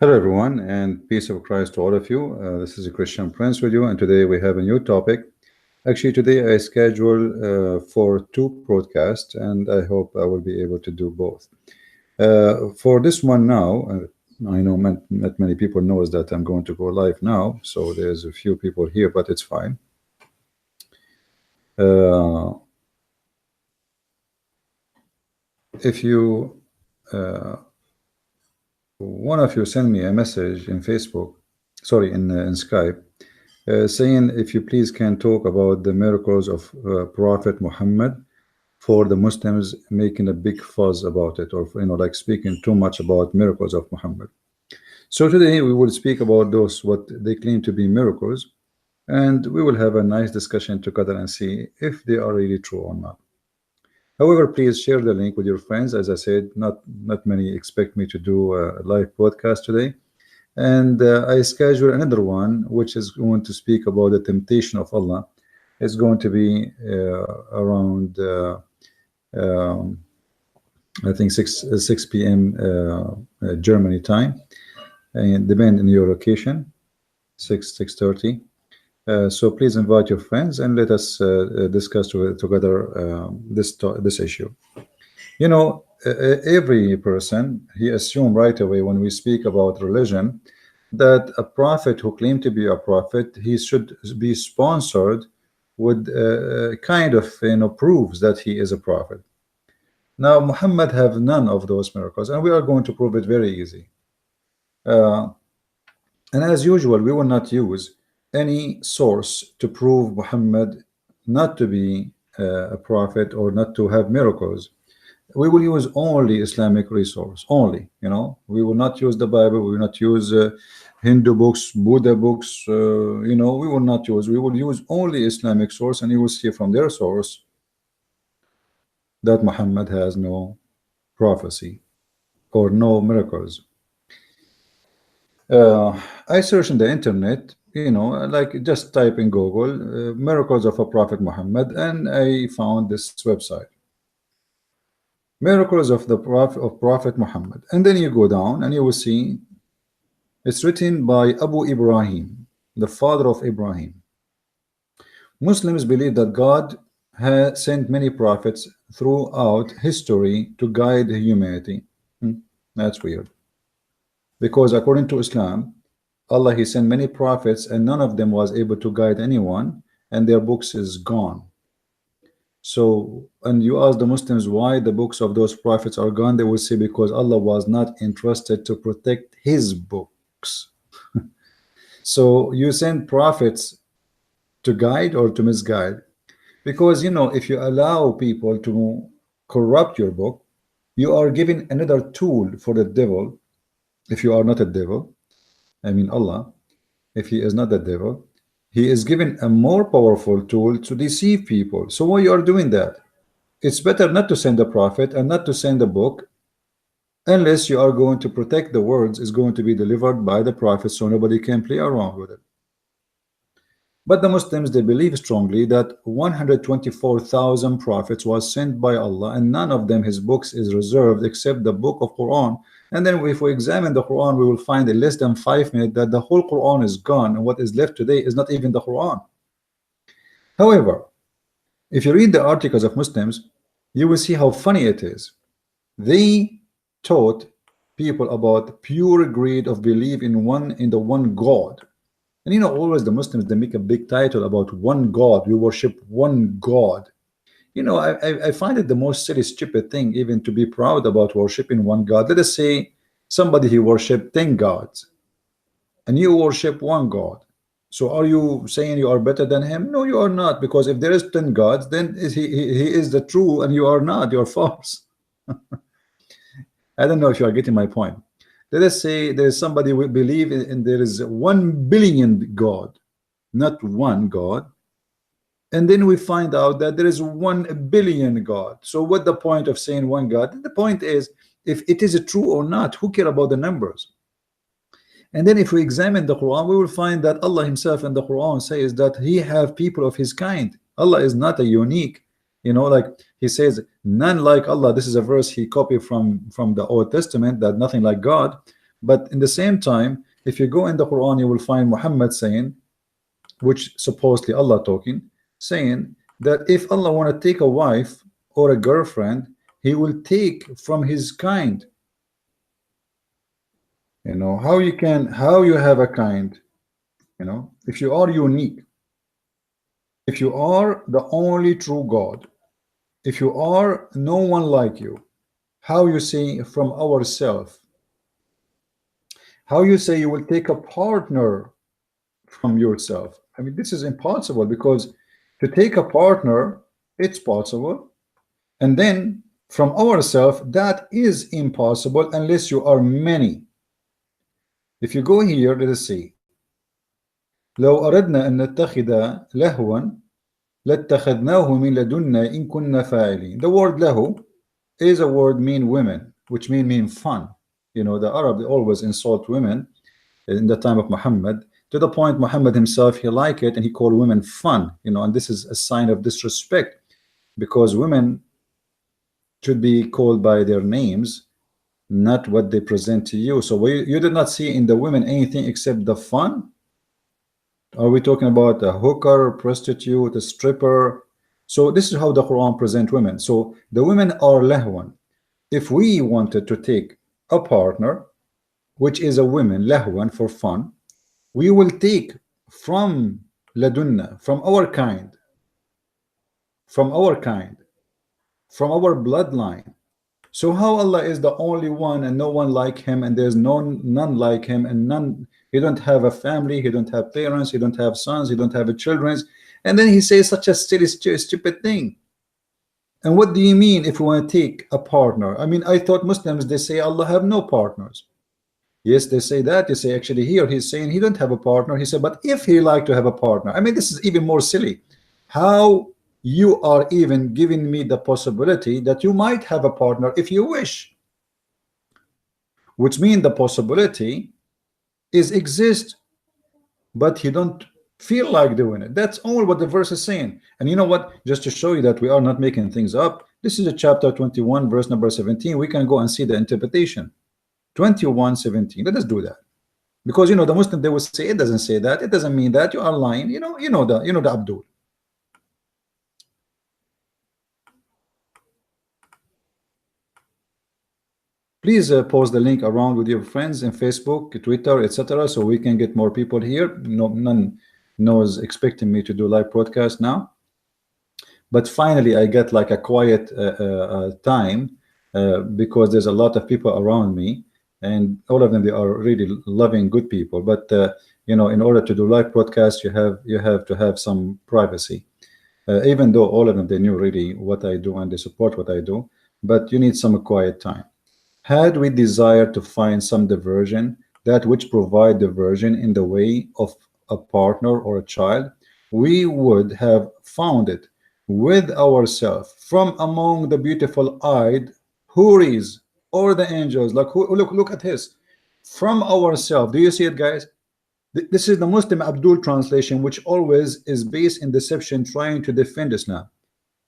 Hello, everyone, and peace of Christ to all of you. This is Christian Prince with you, and today we have a new topic. Actually, today I scheduled for two broadcasts, and I hope I will be able to do both. For this one now, I know not many people knows that I'm going to go live now, so there's a few people here, but it's fine. If you one of you send me a message in Facebook, sorry, in Skype, saying if you please can talk about the miracles of Prophet Muhammad, for the Muslims making a big fuzz about it, or like speaking too much about miracles of Muhammad. So today we will speak about those what they claim to be miracles, and we will have a nice discussion together and see if they are really true or not. However, please share the link with your friends. As I said, not many expect me to do a live podcast today, and I schedule another one which is going to speak about the temptation of Allah. It's going to be around I think 6 p.m. Germany time, and depend on your location, 6:30. So please invite your friends and let us discuss together this issue. You know, every person, he assume right away when we speak about religion that a prophet who claimed to be a prophet, he should be sponsored with kind of proves that he is a prophet. Now Muhammad have none of those miracles, and we are going to prove it very easy. And as usual, we will not use any source to prove Muhammad not to be a prophet or not to have miracles. We will use only Islamic resource, only, we will not use the Bible, we will not use Hindu books, Buddha books, we will use only Islamic source, and you will see from their source that Muhammad has no prophecy or no miracles. I searched in the internet, like just type in Google miracles of a Prophet Muhammad, and I found this website, miracles of the Prophet Muhammad, and then you go down and you will see it's written by Abu Ibrahim, the father of Ibrahim. Muslims believe that God has sent many prophets throughout history to guide humanity. That's weird, because according to Islam, Allah, he sent many prophets and none of them was able to guide anyone, and their books is gone. So, and you ask the Muslims why the books of those prophets are gone, they will say because Allah was not interested to protect his books. So you send prophets to guide or to misguide, because if you allow people to corrupt your book, you are giving another tool for the devil. If you are not a devil, I mean Allah, if he is not the devil, he is given a more powerful tool to deceive people. So why you are doing that? It's better not to send a prophet and not to send a book unless you are going to protect the words is going to be delivered by the prophet, so nobody can play around with it. But the Muslims, they believe strongly that 124,000 prophets was sent by Allah, and none of them his books is reserved except the book of Quran. And then if we examine the Quran, we will find in less than 5 minutes that the whole Quran is gone, and what is left today is not even the Quran. However, if you read the articles of Muslims, you will see how funny it is. They taught people about pure greed of belief in the one God. And always the Muslims, they make a big title about one God. We worship one God. I find it the most silly, stupid thing even to be proud about worshiping one God. Let us say somebody he worship 10 gods, and you worship one God. So are you saying you are better than him? No, you are not, because if there is 10 gods, then he is the true and you are not. You are false. I don't know if you are getting my point. Let us say there is somebody who believe in there is 1 billion God, not one God, and then we find out that there is 1 billion God. So what the point of saying one God? The point is, if it is true or not, who care about the numbers? And then if we examine the Quran, we will find that Allah himself in the Quran says that he have people of his kind. Allah is not a unique, like he says none like Allah. This is a verse he copied from the Old Testament, that nothing like God. But in the same time, if you go in the Quran, you will find Muhammad saying, which supposedly Allah talking, saying that if Allah want to take a wife or a girlfriend, he will take from his kind. You know, how you have a kind, you know, if you are unique, if you are the only true God, if you are no one like you, how you say from ourself, how you say you will take a partner from yourself? I mean, this is impossible, because to take a partner, it's possible, and then from ourselves, that is impossible unless you are many. If you go here, let us see. لو أردنا أن نتخذ لهوا لاتخذناه من لدنا إن كنا فاعلين. The word lahu is a word mean women, which mean fun. You know, the Arab, they always insult women in the time of Muhammad, to the point Muhammad himself, he liked it and he called women fun, you know, and this is a sign of disrespect, because women should be called by their names, not what they present to you. So you did not see in the women anything except the fun. Are we talking about a hooker, a prostitute, a stripper? So this is how the Quran present women. So the women are lahwan. If we wanted to take a partner, which is a woman, lahwan, for fun, we will take from ladunna, from our kind, from our bloodline. So how Allah is the only one and no one like him, and there's none like him, and none, he don't have a family, he don't have parents, he don't have sons, he don't have children, and then he says such a silly, stupid thing. And what do you mean if we want to take a partner? I mean, I thought Muslims, they say Allah have no partners. Yes, they say that. They say actually here he's saying he don't have a partner. He said, but if he like to have a partner, I mean, this is even more silly. How you are even giving me the possibility that you might have a partner if you wish, which means the possibility is exist, but you don't feel like doing it. That's all what the verse is saying. And you know what, just to show you that we are not making things up, this is a chapter 21 verse number 17. We can go and see the interpretation. 21:17. Let us do that, because you know the Muslim, they will say it doesn't say that, it doesn't mean that, you are lying, you know the Abdul. Please post the link around with your friends in Facebook, Twitter, etc., so we can get more people here. None is expecting me to do live broadcast now, but finally I get like a quiet time because there's a lot of people around me, and all of them, they are really loving, good people. But you know, in order to do live broadcast, you have to have some privacy. Even though all of them, they knew really what I do and they support what I do, but you need some quiet time. Had we desired to find some diversion, that which provide diversion in the way of a partner or a child, we would have found it with ourselves from among the beautiful-eyed houris or the angels. Like look at his, from ourselves. Do you see it, guys? This is the Muslim Abdul translation, which always is based in deception, trying to defend Islam.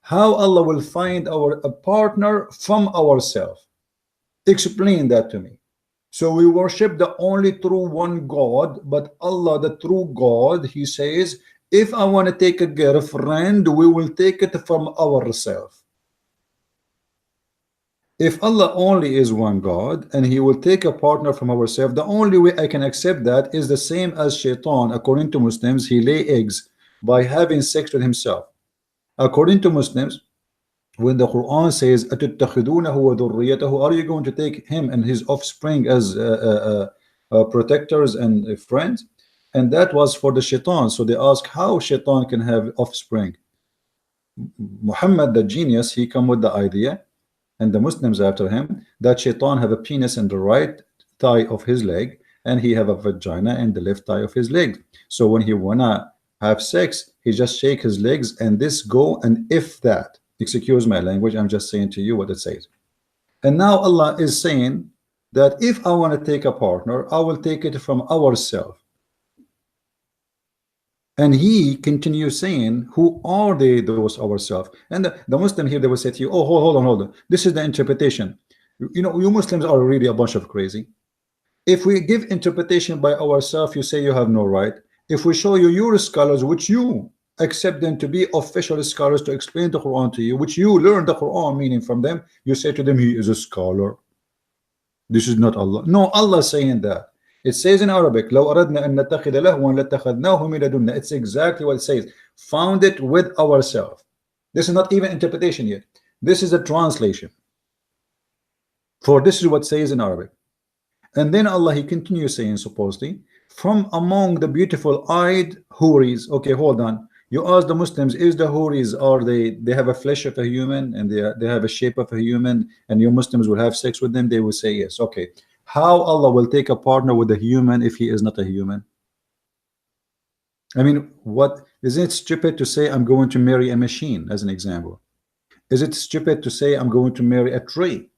How Allah will find a partner from ourselves? Explain that to me. So we worship the only true one God, but Allah, the true God, he says, if I want to take a girlfriend, we will take it from ourselves. If Allah only is one God and he will take a partner from ourselves, the only way I can accept that is the same as Shaitan. According to Muslims, he lay eggs by having sex with himself. According to Muslims, when the Quran says أَتُتَّخِذُونَهُ وَذُرِّيَّتَهُ, are you going to take him and his offspring as protectors and friends? And that was for the Shaitan. So they ask how Shaitan can have offspring. Muhammad, the genius, he come with the idea, and the Muslims after him, that Shaitan have a penis in the right thigh of his leg, and he have a vagina in the left thigh of his leg. So when he wanna have sex, he just shake his legs and this go, and if that, excuse my language, I'm just saying to you what it says. And now Allah is saying that if I want to take a partner, I will take it from ourselves. And he continues saying, who are they, those ourselves? And the Muslim here, they will say to you, oh, hold on. This is the interpretation. You know, you Muslims are really a bunch of crazy. If we give interpretation by ourselves, you say you have no right. If we show you your scholars, which you accept them to be official scholars to explain the Quran to you, which you learn the Quran meaning from them, you say to them, he is a scholar. This is not Allah. No, Allah saying that. It says in Arabic, لو أردنا أن نتخذ لهوا لاتخذناه من لدنا. It's exactly what it says. Found it with ourselves. This is not even interpretation yet. This is a translation. For this is what it says in Arabic. And then Allah, he continues saying, supposedly, from among the beautiful eyed houris. Okay, hold on. You ask the Muslims, is the houris, are they have a flesh of a human and they have a shape of a human, and you Muslims will have sex with them? They will say yes. Okay, how Allah will take a partner with a human if he is not a human? I mean, what, isn't it stupid to say I'm going to marry a machine, as an example? Is it stupid to say I'm going to marry a tree?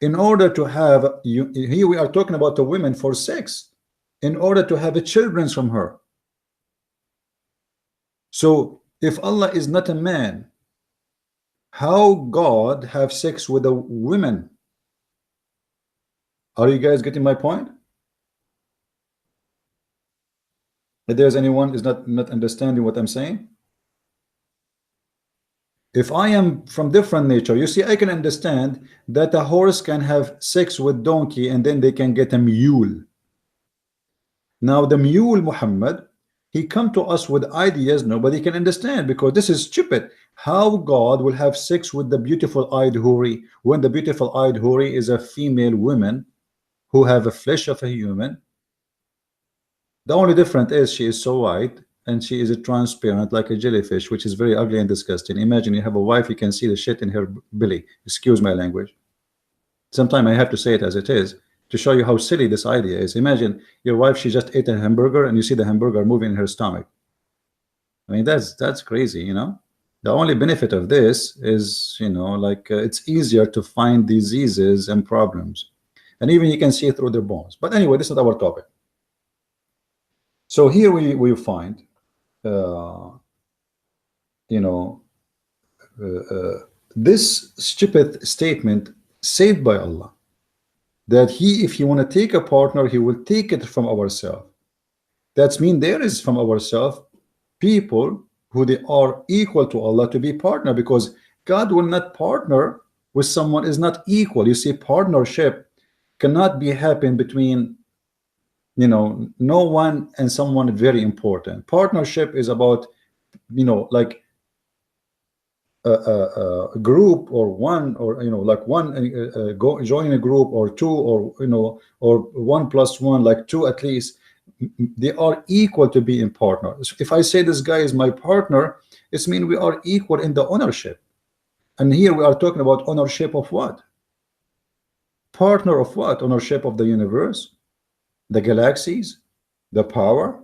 In order to have you, here we are talking about the women for sex, in order to have a children from her. So if Allah is not a man, how God have sex with a woman? Are you guys getting my point? If there's anyone is not understanding what I'm saying, if I am from different nature, you see, I can understand that a horse can have sex with donkey and then they can get a mule. Now the mule Muhammad, he come to us with ideas nobody can understand, because this is stupid. How God will have sex with the beautiful eyed houri when the beautiful eyed houri is a female woman who have a flesh of a human? The only difference is she is so white and she is a transparent like a jellyfish, which is very ugly and disgusting. Imagine you have a wife, you can see the shit in her belly. Excuse my language. Sometimes I have to say it as it is to show you how silly this idea is. Imagine your wife, she just ate a hamburger and you see the hamburger moving in her stomach. I mean, that's crazy, you know. The only benefit of this is, you know, like it's easier to find diseases and problems, and even you can see through their bones. But anyway, this is our topic. So here we find you know, this stupid statement said by Allah, that he, if he want to take a partner, he will take it from ourselves. That's mean there is from ourselves people who they are equal to Allah to be partner, because God will not partner with someone is not equal. You see, partnership cannot be happen between, you know, no one and someone very important. Partnership is about, you know, like a group or one, or you know, like one go join a group, or two, or you know, or 1 + 1 like 2 at least. They are equal to be in partner. If I say this guy is my partner, it's mean we are equal in the ownership. And here we are talking about ownership of what? Partner of what? Ownership of the universe, the galaxies, the power.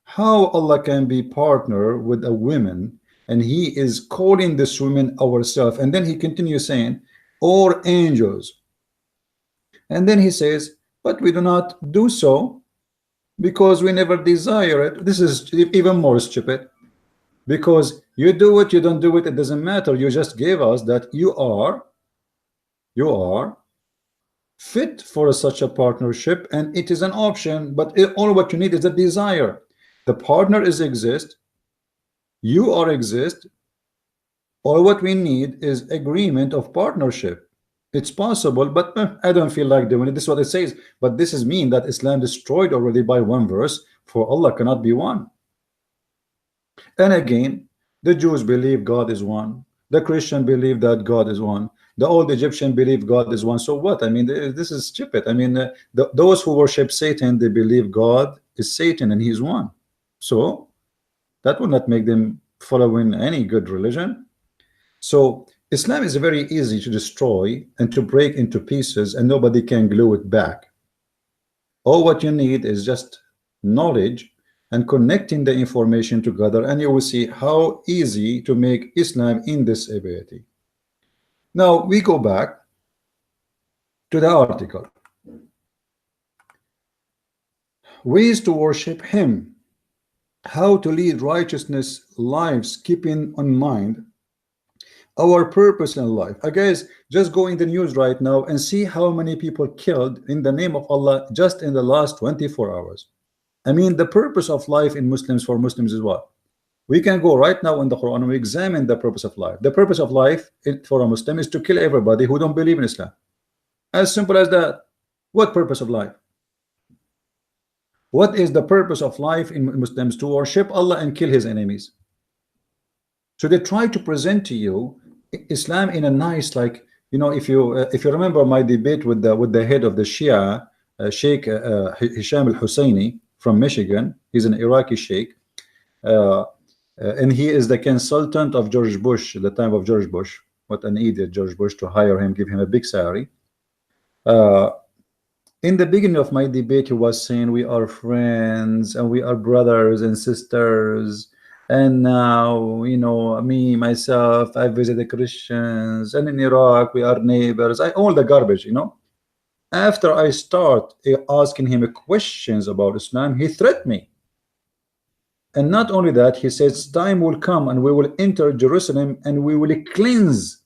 How Allah can be partner with a woman, and he is calling this woman ourselves, and then he continues saying, or angels, and then he says, but we do not do so because we never desire it. This is even more stupid, because you do it, you don't do it, it doesn't matter. You just gave us that you are fit for such a partnership, and it is an option, but all what you need is a desire. The partner is exist, you are exist. All what we need is agreement of partnership. It's possible, but I don't feel like doing it. This is what it says. But this is mean that Islam destroyed already by one verse, for Allah cannot be one. And again, the Jews believe God is one, the Christian believe that God is one, the old Egyptian believe God is one. So what? I mean, this is stupid. I mean, those who worship Satan, they believe God is Satan and he's one. So that will not make them following any good religion. So Islam is very easy to destroy and to break into pieces, and nobody can glue it back. All what you need is just knowledge and connecting the information together, and you will see how easy to make Islam in this ability. Now we go back to the article. Ways to worship him. how to lead righteousness lives, keeping in mind our purpose in life. Guys, just go in the news right now and see how many people killed in the name of Allah just in the last 24 hours. I mean, the purpose of life in Muslims, for Muslims, is what? We can go right now in the Quran and we examine the purpose of life. The purpose of life for a Muslim is to kill everybody who don't believe in Islam. As simple as that. What purpose of life? What is the purpose of life in Muslims? To worship Allah and kill his enemies. So they try to present to you Islam in a nice, like, you know, if you remember my debate with the head of the Shia, Sheikh Hisham al-Husseini from Michigan. He's an Iraqi sheikh, and he is the consultant of George Bush at the time of George Bush. What an idiot George Bush to hire him, give him a big salary. In the beginning of my debate, he was saying we are friends and we are brothers and sisters. And now, you know, me, myself, I visited Christians, and in Iraq, we are neighbors. All the garbage, you know. After I start asking him questions about Islam, he threatened me. And not only that, he says, time will come and we will enter Jerusalem and we will cleanse.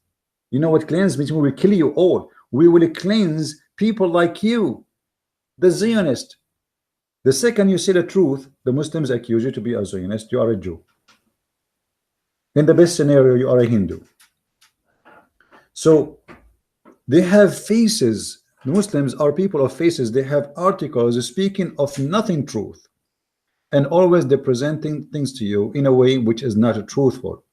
You know what cleanse means? We will kill you all. We will cleanse people like you, the Zionist. The second you say the truth, the Muslims accuse you to be a Zionist. You are a Jew. In the best scenario, you are a Hindu. So they have faces. The Muslims are people of faces. They have articles speaking of nothing truth, and always they're presenting things to you in a way which is not truthful.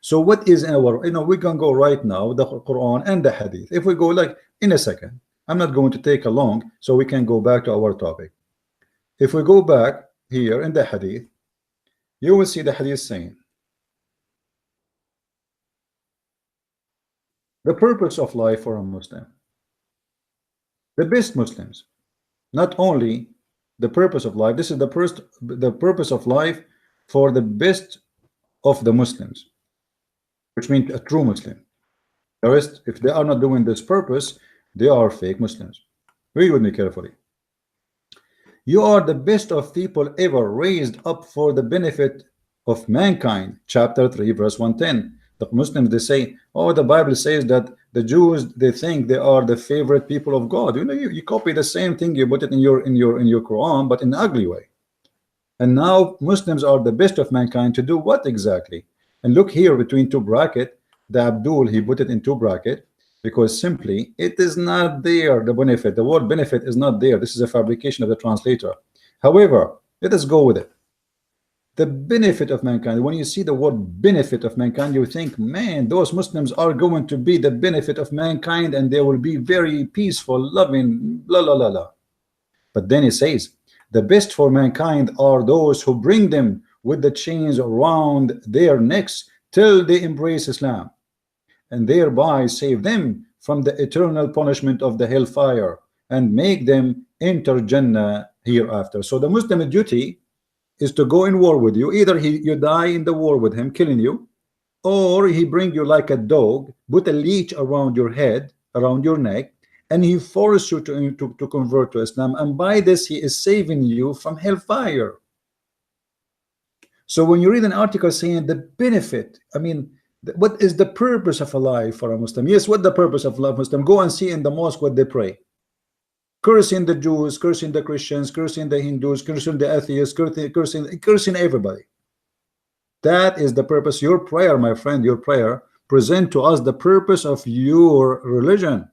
So what is our, you know, we can go right now, the Quran and the Hadith. If we go like in a second, I'm not going to take a long, so we can go back to our topic. If we go back here in the Hadith, you will see the Hadith saying the purpose of life for a Muslim, the best Muslims, not only the purpose of life, this is the purpose of life for the best of the Muslims, which means a true Muslim. The rest, if they are not doing this purpose, they are fake Muslims. Read with me carefully. You are the best of people ever, raised up for the benefit of mankind. Chapter 3 verse 110. The Muslims, they say, oh, the Bible says that the Jews, they think they are the favorite people of God. You know, you copy the same thing, you put it in your Quran, but in an ugly way. And now Muslims are the best of mankind to do what exactly? And look here between two brackets, the Abdul, he put it in two brackets because simply it is not there. The benefit, the word benefit is not there. This is a fabrication of the translator. However, let us go with it. The benefit of mankind. When you see the word benefit of mankind, you think, man, those Muslims are going to be the benefit of mankind and they will be very peaceful, loving, blah, blah, blah, blah. But then it says, the best for mankind are those who bring them with the chains around their necks till they embrace Islam, and thereby save them from the eternal punishment of the hellfire and make them enter Jannah hereafter. So the Muslim duty is to go in war with you. Either you die in the war with him, killing you, or he bring you like a dog, put a leech around your head, around your neck, and he force you to convert to Islam, and by this he is saving you from hellfire. So when you read an article saying the benefit, I mean, what is the purpose of a life for a Muslim? Yes, what the purpose of life Muslim? Go and see in the mosque what they pray. Cursing the Jews, cursing the Christians, cursing the Hindus, cursing the atheists, cursing everybody. That is the purpose. Your prayer, my friend, your prayer, present to us the purpose of your religion.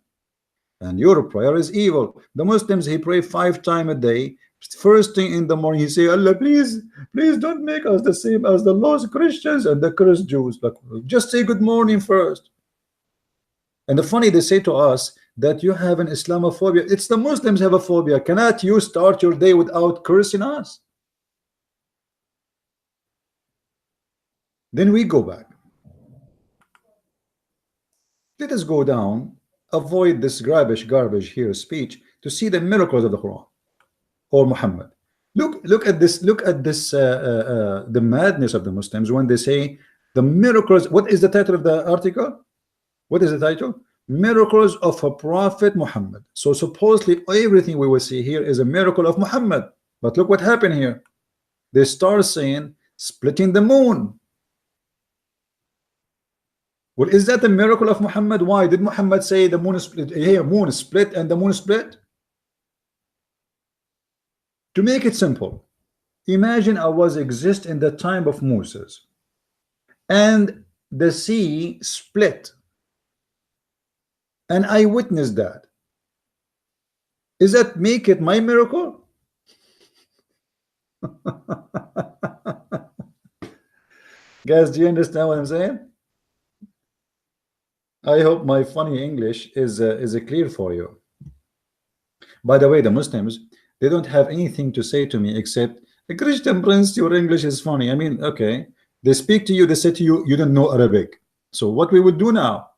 And your prayer is evil. The Muslims, he pray 5 times a day. First thing in the morning, he say, Allah, please don't make us the same as the lost Christians and the cursed Jews. Like, just say good morning first. And the funny, they say to us that you have an Islamophobia. It's the Muslims have a phobia. Cannot you start your day without cursing us? Then we go back. Let us go down, avoid this garbage here speech, to see the miracles of the Quran or Muhammad. Look at this. Look at this. The madness of the Muslims when they say the miracles. What is the title of the article? What is the title? Miracles of a Prophet Muhammad. So supposedly everything we will see here is a miracle of Muhammad. But look what happened here. They start saying splitting the moon. Well, is that a miracle of Muhammad? Why did Muhammad say the moon split? Here, moon split and the moon split? To make it simple, imagine I was exist in the time of Moses, and the sea split, and I witnessed that. Is that make it my miracle? Guys, do you understand what I'm saying? I hope my funny English is clear for you. By the way, the Muslims, they don't have anything to say to me except, Christian Prince, your English is funny. I mean, okay, they speak to you, they say to you, you don't know Arabic. So what we would do now,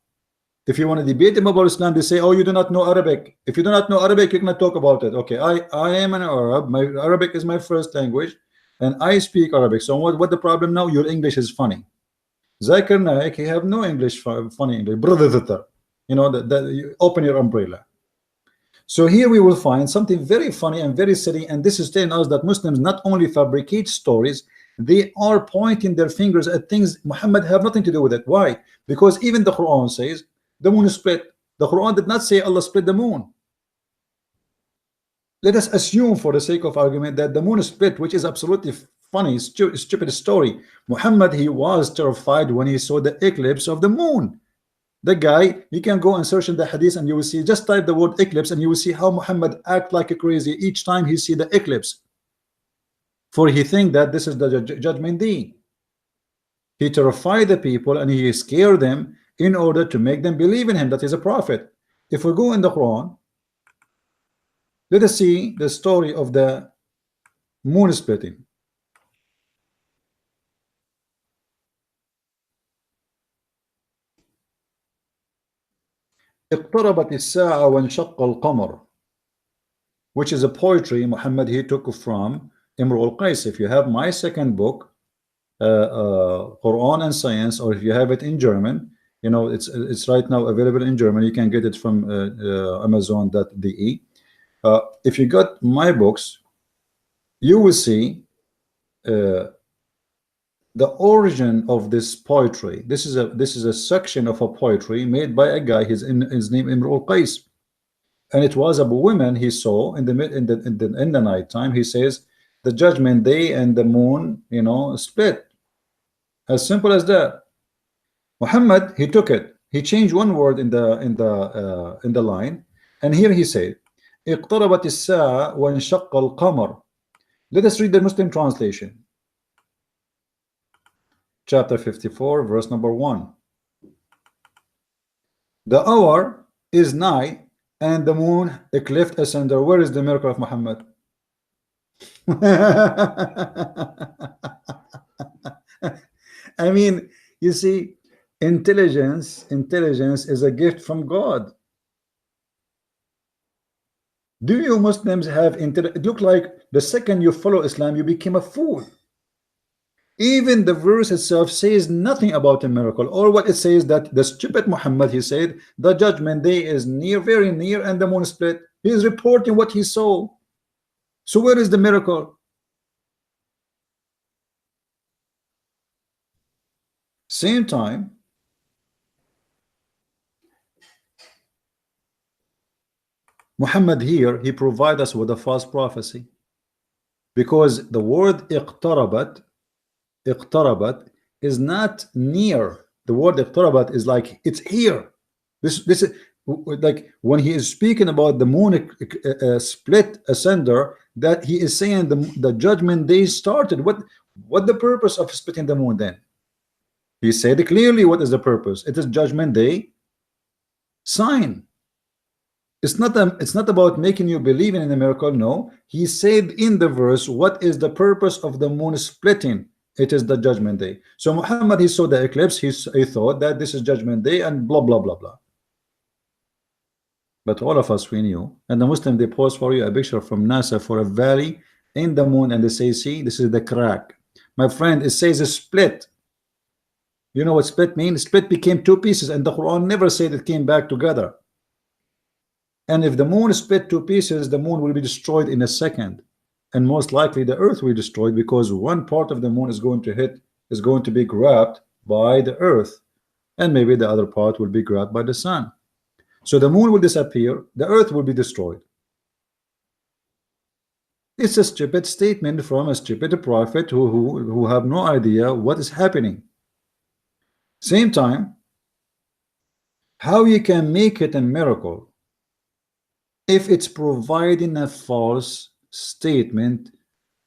if you want to debate them about Islam, they say, oh, you do not know Arabic. If you do not know Arabic, you cannot talk about it. Okay, I am an Arab. My Arabic is my first language, and I speak Arabic. So what the problem now? Your English is funny. Zakir Naik, he have no English, funny English. Brother, you know, you open your umbrella. So here we will find something very funny and very silly, and this is telling us that Muslims not only fabricate stories, they are pointing their fingers at things Muhammad have nothing to do with it. Why? Because even the Quran says the moon is split. The Quran did not say Allah split the moon. Let us assume for the sake of argument that the moon is split, which is absolutely funny, stupid story. Muhammad, he was terrified when he saw the eclipse of the moon. The guy, you can go and search in the hadith and you will see, just type the word eclipse and you will see how Muhammad act like a crazy each time he see the eclipse. For he think that this is the judgment day. He terrified the people and he scared them in order to make them believe in him that he's a prophet. If we go in the Quran, let us see the story of the moon splitting. اقتربت الساعة وانشق القمر, which is a poetry Muhammad he took from Imru al-Qais. If you have my second book, Quran and Science, or if you have it in German, you know, it's right now available in German. You can get it from Amazon.de. If you got my books, you will see the origin of this poetry. This is a section of a poetry made by a guy. His name Imru al-Qais, and it was a woman he saw in the night time. He says the judgment day and the moon, you know, split. As simple as that. Muhammad, he took it. He changed one word in the line, and here he said, اقتربت الساعة وانشق القمر. Let us read the Muslim translation. Chapter 54, verse number 1. The hour is nigh, and the moon a cleft asunder. Where is the miracle of Muhammad? I mean, you see, intelligence is a gift from God. Do you Muslims have intelligence? It looks like the second you follow Islam, you became a fool. Even the verse itself says nothing about a miracle. Or what it says that the stupid Muhammad, he said the judgment day is near, very near, and the moon split. He is reporting what he saw. So where is the miracle? Same time, Muhammad here, he provides us with a false prophecy, because the word iqtarabat is not near. The word iqtarabat is like it's here. This is like when he is speaking about the moon split asunder, that he is saying the judgment day started. What the purpose of splitting the moon then? He said clearly what is the purpose. It is judgment day sign. It's not about making you believe in a miracle. No, he said in the verse what is the purpose of the moon splitting. It is the judgment day. So Muhammad, he saw the eclipse, he thought that this is judgment day and blah blah blah blah. But all of us, we knew. And the Muslim, they post for you a picture from NASA for a valley in the moon, and they say, see, this is the crack. My friend, it says a split. You know what split means? Split became two pieces, and the Quran never said it came back together. And if the moon split two pieces, the moon will be destroyed in a second. and most likely the earth will be destroyed, because one part of the moon is going to be grabbed by the earth, and maybe the other part will be grabbed by the sun. So the moon will disappear, the earth will be destroyed. It's a stupid statement from a stupid prophet who have no idea what is happening. Same time, how you can make it a miracle if it's providing a false statement,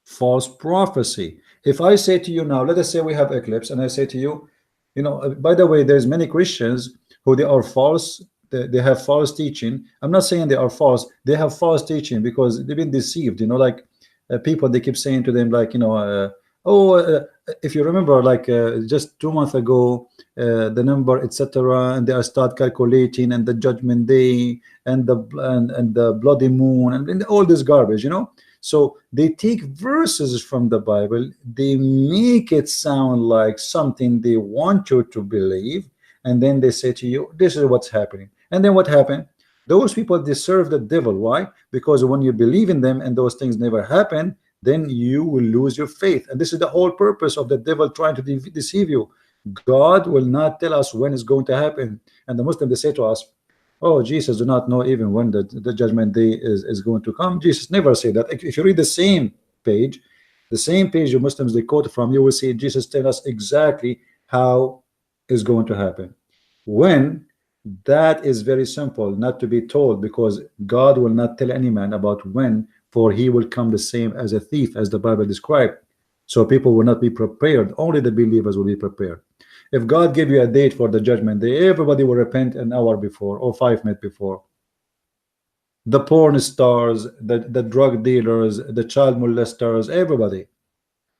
false prophecy? If I say to you now, let us say we have eclipse, and I say to you, you know, by the way, there's many Christians who they are false, they have false teaching. I'm not saying they are false, they have false teaching because they've been deceived, you know, like people, they keep saying to them, like, you know, if you remember, like just 2 months ago, the number, etc., and they start calculating, and the judgment day, and the bloody moon, and all this garbage, you know. So they take verses from the Bible, they make it sound like something they want you to believe, and then they say to you, this is what's happening. And then what happened? Those people, they serve the devil. Why? Because when you believe in them and those things never happen, then you will lose your faith. And this is the whole purpose of the devil, trying to deceive you. God will not tell us when it's going to happen. And the Muslims, they say to us, oh, Jesus do not know even when the judgment day is going to come. Jesus never said that. If you read the same page the Muslims they quote from, you will see Jesus tell us exactly how is going to happen. When? That is very simple, not to be told, because God will not tell any man about when, for he will come the same as a thief, as the Bible described. So people will not be prepared, only the believers will be prepared. If God gave you a date for the judgment day, everybody will repent an hour before or 5 minutes before. The porn stars, the drug dealers, the child molesters, everybody.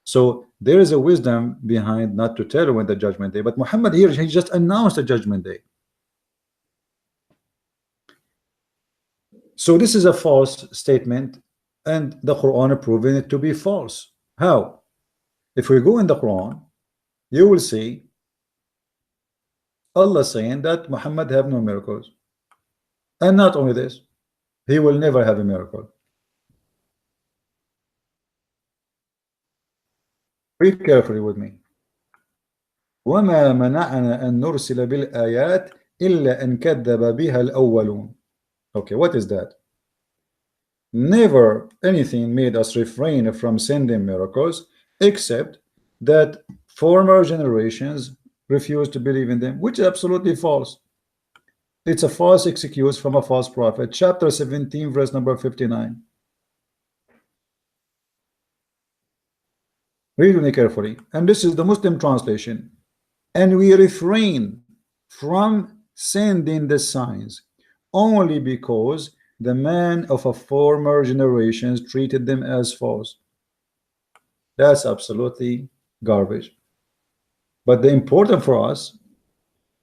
So there is a wisdom behind not to tell when the judgment day. But Muhammad here, he just announced the judgment day. So this is a false statement, and the Quran proving it to be false. How? If we go in the Quran, you will see Allah saying that Muhammad have no miracles, and not only this, he will never have a miracle. Read carefully with me. وَمَا مَنَعَنَا أَن نُرْسِلَ بِالْآيَاتِ إِلَّا أَن كَذَّبَ بِهَا الْأَوَّلُونَ. Okay, what is that? Never anything made us refrain from sending miracles, except that former generations refused to believe in them, which is absolutely false. It's a false excuse from a false prophet. Chapter 17, verse number 59. Read with me carefully. And this is the Muslim translation. And we refrain from sending the signs only because the man of a former generations treated them as false. That's absolutely garbage. But the important for us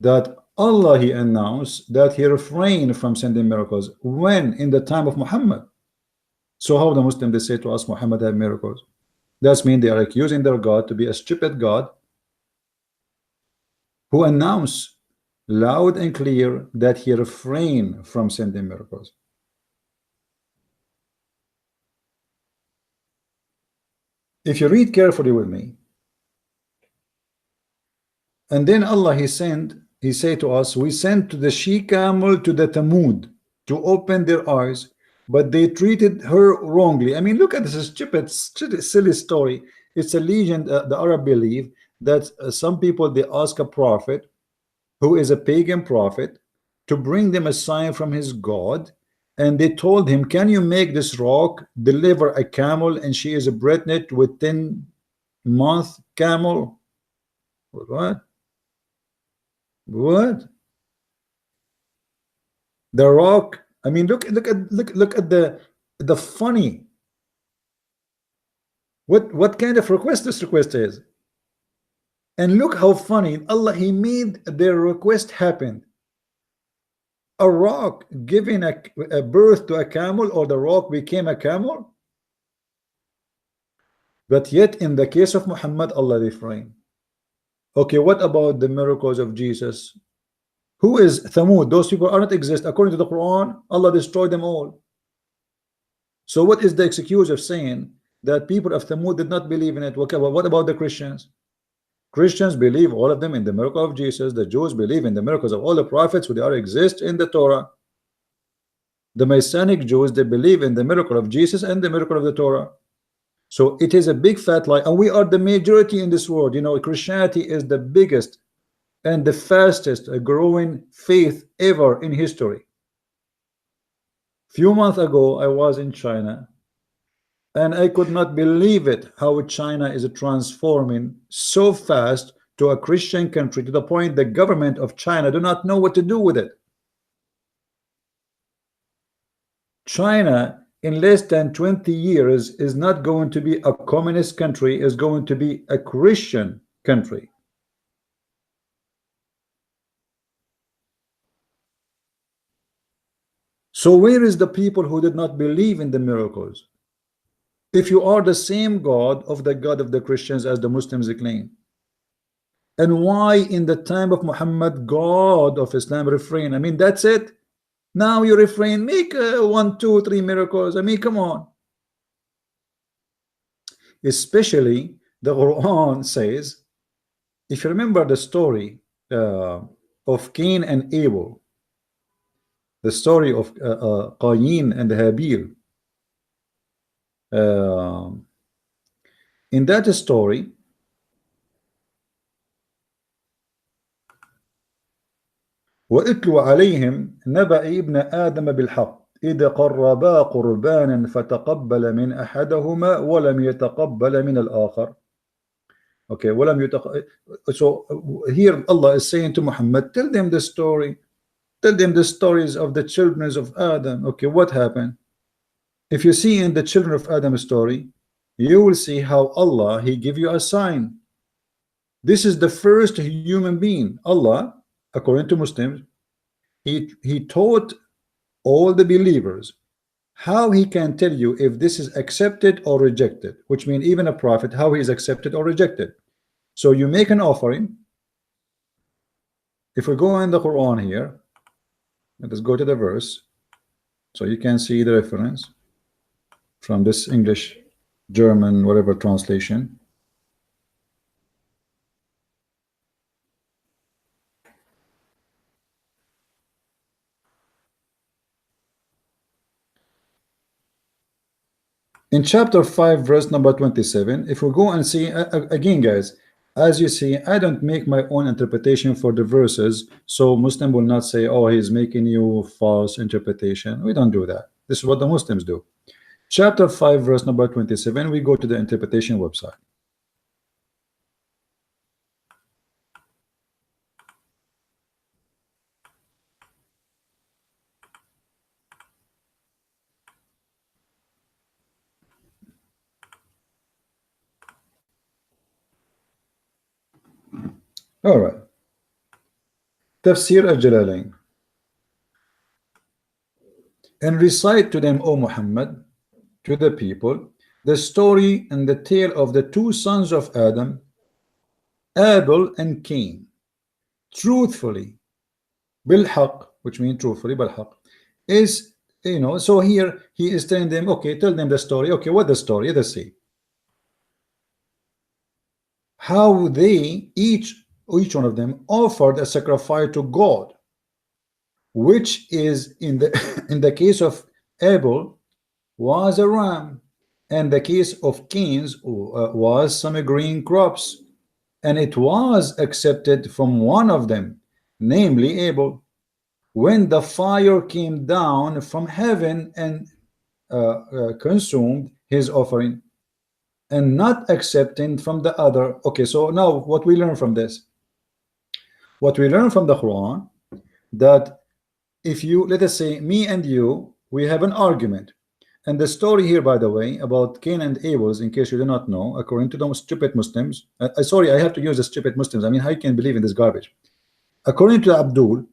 that Allah, he announced that he refrained from sending miracles. When? In the time of Muhammad. So how the Muslims, they say to us Muhammad had miracles? That means they are accusing their God to be a stupid God who announced loud and clear that he refrained from sending miracles. If you read carefully with me, and then Allah, he said to us, we sent to the she-camel to the Thamud to open their eyes, but they treated her wrongly. I mean, look at this stupid, silly story. It's a legend. The Arab believe that some people, they ask a prophet who is a pagan prophet to bring them a sign from his God, and they told him, can you make this rock deliver a camel, and she is pregnant with 10-month camel? What? The rock, I mean, look at the funny, what kind of request this request is. And look how funny. Allah, he made their request happen. A rock giving a birth to a camel, or the rock became a camel. But yet in the case of Muhammad, Allah refrained. Okay, what about the miracles of Jesus? Who is Thamud? Those people are not exist. According to the Quran, Allah destroyed them all. So what is the excuse of saying that people of Thamud did not believe in it. Okay, well, what about the Christians? Christians believe, all of them, in the miracle of Jesus. The Jews believe in the miracles of all the prophets who they are exist in the Torah. The Messianic Jews, they believe in the miracle of Jesus and the miracle of the Torah. So it is a big fat lie, and we are the majority in this world. You know, Christianity is the biggest and the fastest growing faith ever in history. Few months ago, I was in China, and I could not believe it, how China is transforming so fast to a Christian country, to the point the government of China do not know what to do with it. China, in less than 20 years, is not going to be a communist country, is going to be a Christian country. So where is the people who did not believe in the miracles? If you are the same God of the Christians as the Muslims claim, and why in the time of Muhammad, God of Islam refrain? I mean, that's it. Now you refrain, make 1, 2, 3 miracles. I mean, come on. Especially the Quran says, if you remember the story of Cain and Abel, the story of Qayin and Habil, in that story, وَإِتْلُ عَلَيْهِمْ نَبَأِ ابْنَ آدَمَ بِالْحَقِّ إِذْ قَرَّبَا قُرْبَانًا فَتَقَبَّلَ مِنْ أَحَدَهُمَا وَلَمْ يَتَقَبَّلَ مِنَ الْآخَرِ. Okay, so here Allah is saying to Muhammad, tell them the story, tell them the stories of the children of Adam. Okay, what happened? If you see in the children of Adam story, you will see how Allah, He give you a sign. This is the first human being. Allah, according to Muslims, he taught all the believers how he can tell you if this is accepted or rejected, which means even a prophet, how he is accepted or rejected. So you make an offering. If we go in the Quran here, let us go to the verse so you can see the reference from this English, German, whatever translation. In chapter 5, verse number 27, if we go and see again, guys, as you see, I don't make my own interpretation for the verses, so Muslim will not say, oh, he's making you false interpretation. We don't do that. This is what the Muslims do. Chapter 5, verse number 27, we go to the interpretation website. All right. Tafsir al-Jalalain. And recite to them, O Muhammad, to the people, the story and the tale of the two sons of Adam, Abel and Cain, truthfully, bilhaq, which means truthfully, bilhaq, is, you know, so here he is telling them, okay, tell them the story. Okay, what the story? Let's see. How they, each one of them offered a sacrifice to God, which is in the in the case of Abel was a ram, and the case of Cain's was some green crops, and it was accepted from one of them, namely Abel, when the fire came down from heaven and consumed his offering, and not accepting from the other. Okay, so now what we learn from this? What we learn from the Quran, that if you, let us say, me and you, we have an argument, and the story here, by the way, about Cain and Abel's, in case you do not know, according to those stupid Muslims, sorry, I have to use the stupid Muslims. I mean, how you can believe in this garbage? According to Abdul,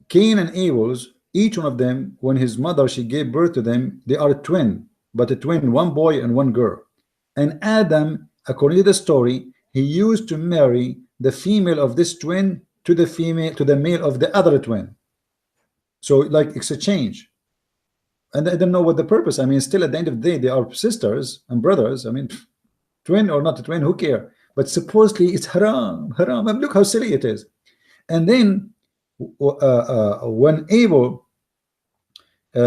Cain and Abel's, each one of them, when his mother, she gave birth to them, they are twin, but a twin, one boy and one girl. And Adam, according to the story, he used to marry the female of this twin to the male of the other twin. So like it's a change. and I don't know what the purpose. I mean, still at the end of the day, they are sisters and brothers. I mean, twin or not a twin, who care? But supposedly it's haram, haram. And look how silly it is. And then when Abel, he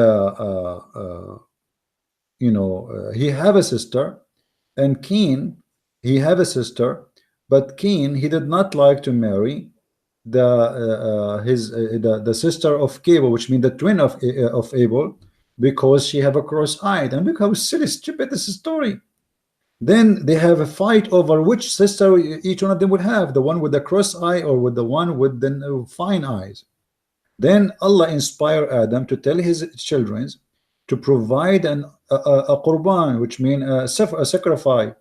have a sister, and Cain, he have a sister, but Cain, he did not like to marry the sister of Cable, which means the twin of Abel, because she have a cross-eyed. And look how silly, stupid this story. Then they have a fight over which sister each one of them would have, the one with the cross eye or with the one with the fine eyes. Then Allah inspired Adam to tell his children to provide a qurban, which means a sacrifice.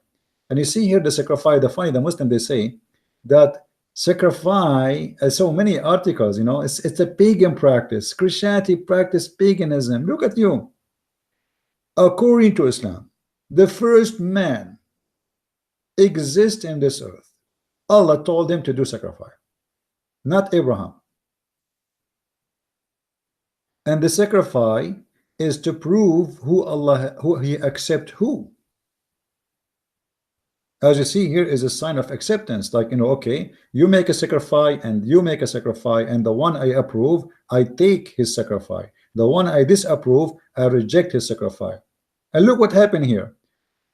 And you see here the sacrifice, the Muslim, they say that sacrifice, so many articles, it's a pagan practice. Christianity practice paganism. Look at you. According to Islam, the first man exists in this earth. Allah told him to do sacrifice, not Abraham. And the sacrifice is to prove who he accept who. As you see here is a sign of acceptance, like, okay, you make a sacrifice and you make a sacrifice, and the one I approve, I take his sacrifice. The one I disapprove, I reject his sacrifice. And look what happened here.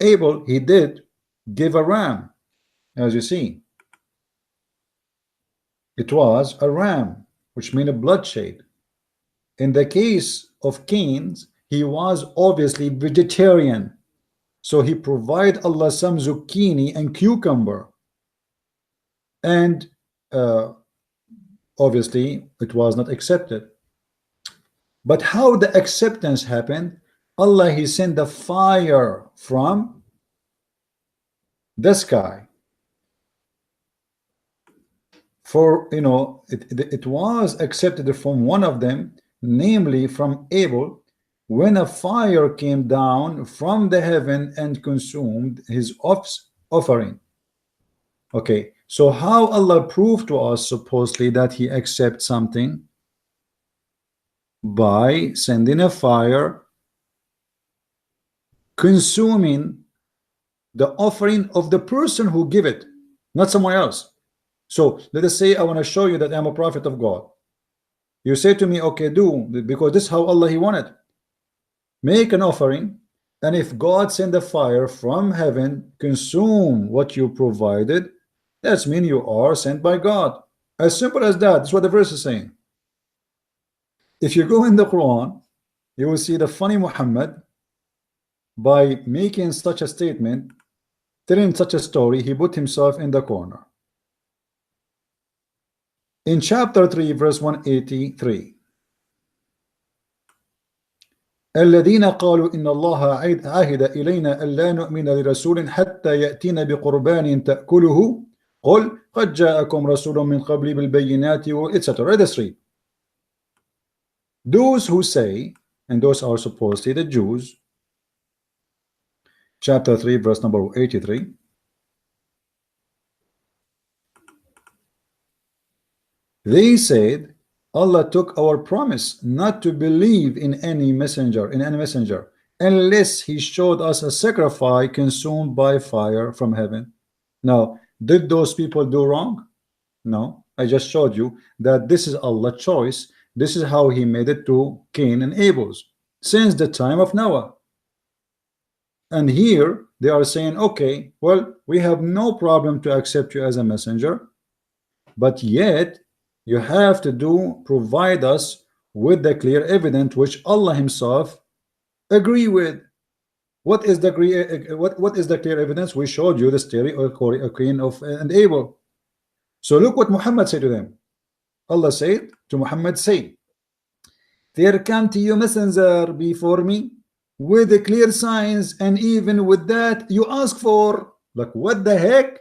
Abel, he did give a ram, as you see. It was a ram, which means a bloodshed. In the case of Cain, he was obviously vegetarian, so he provided Allah some zucchini and cucumber, and obviously it was not accepted. But how the acceptance happened? Allah, he sent the fire from the sky. For it was accepted from one of them, namely from Abel, when a fire came down from the heaven and consumed his offering. Okay, so how Allah proved to us supposedly that he accepts something? By sending a fire consuming the offering of the person who give it, not someone else. So let us say I want to show you that I'm a prophet of God. You say to me, okay, do, because this is how Allah he wanted. Make an offering, and if God send a fire from heaven, consume what you provided, that means you are sent by God. As simple as that. That's what the verse is saying. If you go in the Quran, you will see the funny Muhammad, by making such a statement, telling such a story, he put himself in the corner. In chapter 3, verse 183, الذين قالوا إن الله عهد إلينا ألا نؤمن لرسول حتى يأتينا بقربان تأكله قل قد جاءكم رسول من قبل بالبينات etc. Let us read. Those who say, and those are supposedly the Jews, chapter 3, verse number 83. They said, Allah took our promise not to believe in any messenger, unless he showed us a sacrifice consumed by fire from heaven. Now, did those people do wrong? No, I just showed you that this is Allah's choice. This is how he made it to Cain and Abel's since the time of Noah. And here they are saying, okay, well, we have no problem to accept you as a messenger, but yet you have to provide us with the clear evidence which Allah himself agree with. What is the clear evidence? We showed you the story of Cain and Abel. So look what Muhammad said to them. Allah said to Muhammad, say, there come to you messenger before me with the clear signs, and even with that you ask for, like, what the heck?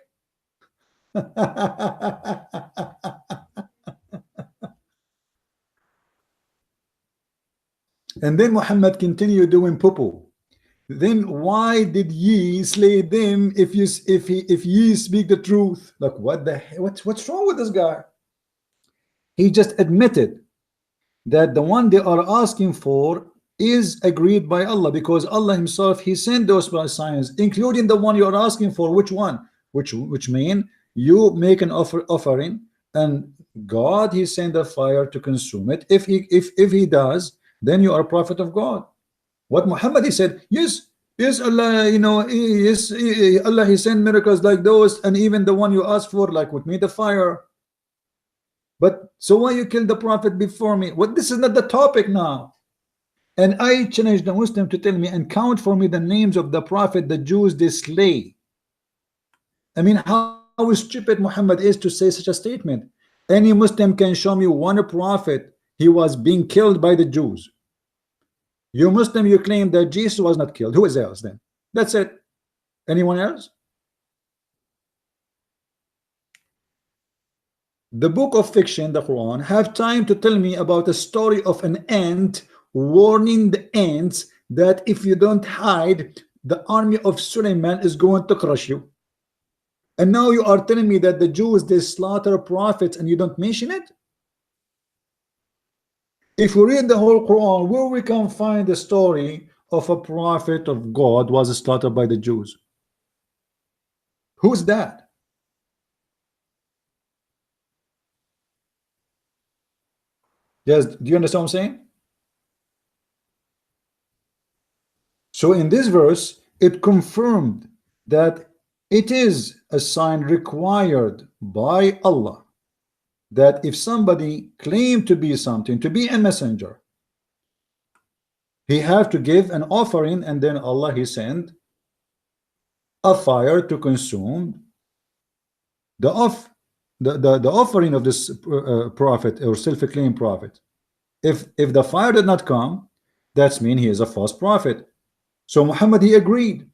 And then Muhammad continued doing poo-poo. Then why did ye slay them if ye speak the truth? Like, what the hell? What's wrong with this guy? He just admitted that the one they are asking for is agreed by Allah, because Allah himself, he sent those signs, including the one you are asking for. Which one? Which mean you make an offering, and God, he sent a fire to consume it. If he does, then you are a prophet of God. What Muhammad, he said, yes, yes, Allah, you know, yes, Allah, he sent miracles like those, and even the one you asked for, like with me, the fire. But so why you killed the prophet before me? What, this is not the topic now. And I challenge the Muslim to tell me and count for me the names of the prophet the Jews they slay. I mean, how stupid Muhammad is to say such a statement. Any Muslim can show me one prophet he was being killed by the Jews. You Muslim, you claim that Jesus was not killed. Who is else then? That's it. Anyone else? The book of fiction, the Quran, have time to tell me about a story of an ant warning the ants that if you don't hide, the army of Suleiman is going to crush you. And now you are telling me that the Jews, they slaughter prophets and you don't mention it? If we read the whole Quran, where we can find the story of a prophet of God was slaughtered by the Jews? Who's that? Yes, do you understand what I'm saying? So in this verse, it confirmed that it is a sign required by Allah that if somebody claimed to be something, to be a messenger, he have to give an offering, and then Allah, he sent a fire to consume the offering of this prophet or self-acclaimed prophet. If the fire did not come, that's mean he is a false prophet. So Muhammad, he agreed.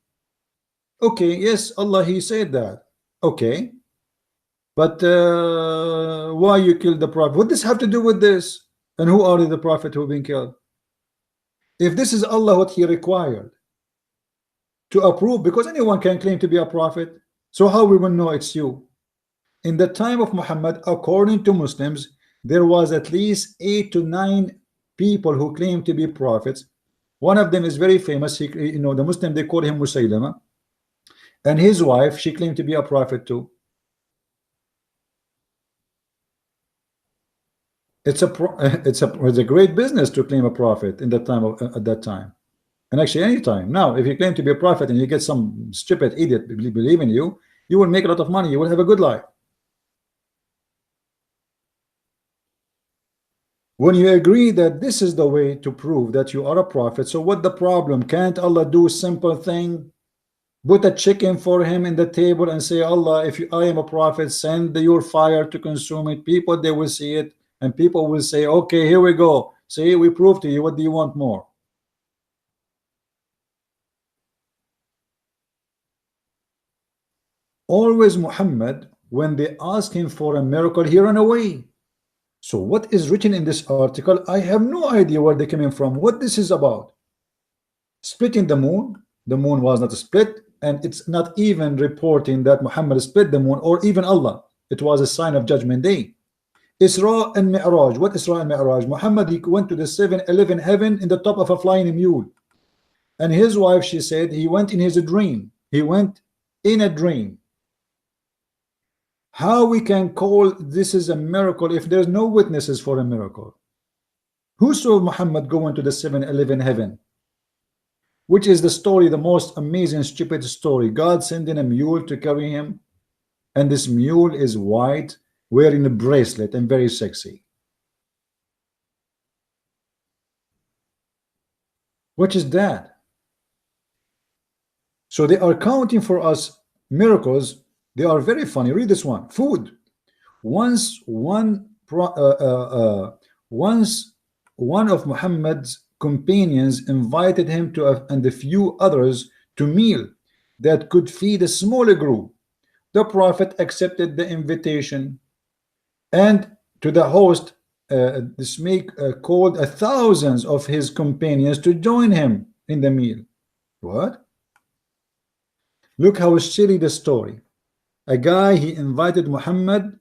Okay, yes, Allah, he said that. Okay, but why you killed the prophet? What does this have to do with this? And who are the prophet who been killed? If this is Allah, what he required to approve, because anyone can claim to be a prophet, so how we will know it's you? In the time of Muhammad, according to Muslims, there was at least 8 to 9 people who claimed to be prophets. One of them is very famous. He, you know, the Muslim, they call him Musaylama, and his wife, she claimed to be a prophet too. It's a great business to claim a prophet in that time at that time, and actually any time now. If you claim to be a prophet and you get some stupid idiot believe in you, you will make a lot of money. You will have a good life. When you agree that this is the way to prove that you are a prophet, so what the problem? Can't Allah do a simple thing? Put a chicken for him in the table and say, Allah, if I am a prophet, send your fire to consume it. People, they will see it, and people will say, okay, here we go. See, we proved to you. What do you want more? Always Muhammad, when they ask him for a miracle, he ran away. So what is written in this article, I have no idea where they came from, what this is about. Splitting the moon was not split, and it's not even reporting that Muhammad split the moon, or even Allah. It was a sign of Judgment Day. Isra and Mi'raj. What Isra and Mi'raj? Muhammad, he went to the 7-11 heaven in the top of a flying mule, and his wife, she said he went in his dream. He went in a dream. How we can call this is a miracle if there's no witnesses for a miracle? Who saw Muhammad go into the 7-11 heaven? Which is the story, the most amazing stupid story. God sending a mule to carry him, and this mule is white, wearing a bracelet, and very sexy. What is that? So they are counting for us miracles. They are very funny. Read this one. Food. Once one of Muhammad's companions invited him to and a few others to meal that could feed a smaller group. The Prophet accepted the invitation, and to the host, this called thousands of his companions to join him in the meal. What? Look how silly the story. A guy, he invited Muhammad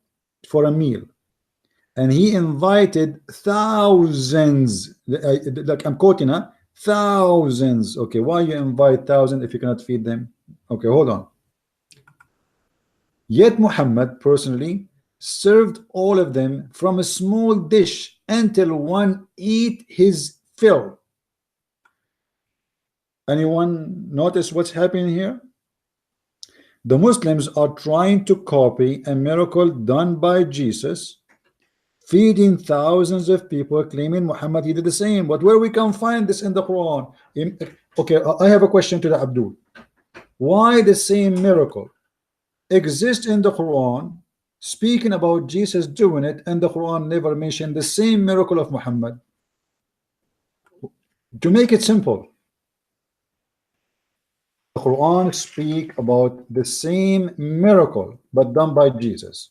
for a meal, and he invited thousands, like I'm quoting, thousands. Okay, why you invite thousands if you cannot feed them? Okay, hold on. Yet Muhammad personally served all of them from a small dish until one eat his fill. Anyone notice what's happening here? The Muslims are trying to copy a miracle done by Jesus, feeding thousands of people, claiming Muhammad he did the same. But where we can find this in the Quran? Okay, I have a question to the Abdul. Why the same miracle exists in the Quran, speaking about Jesus doing it, and the Quran never mentioned the same miracle of Muhammad? To make it simple, the Quran speak about the same miracle but done by Jesus.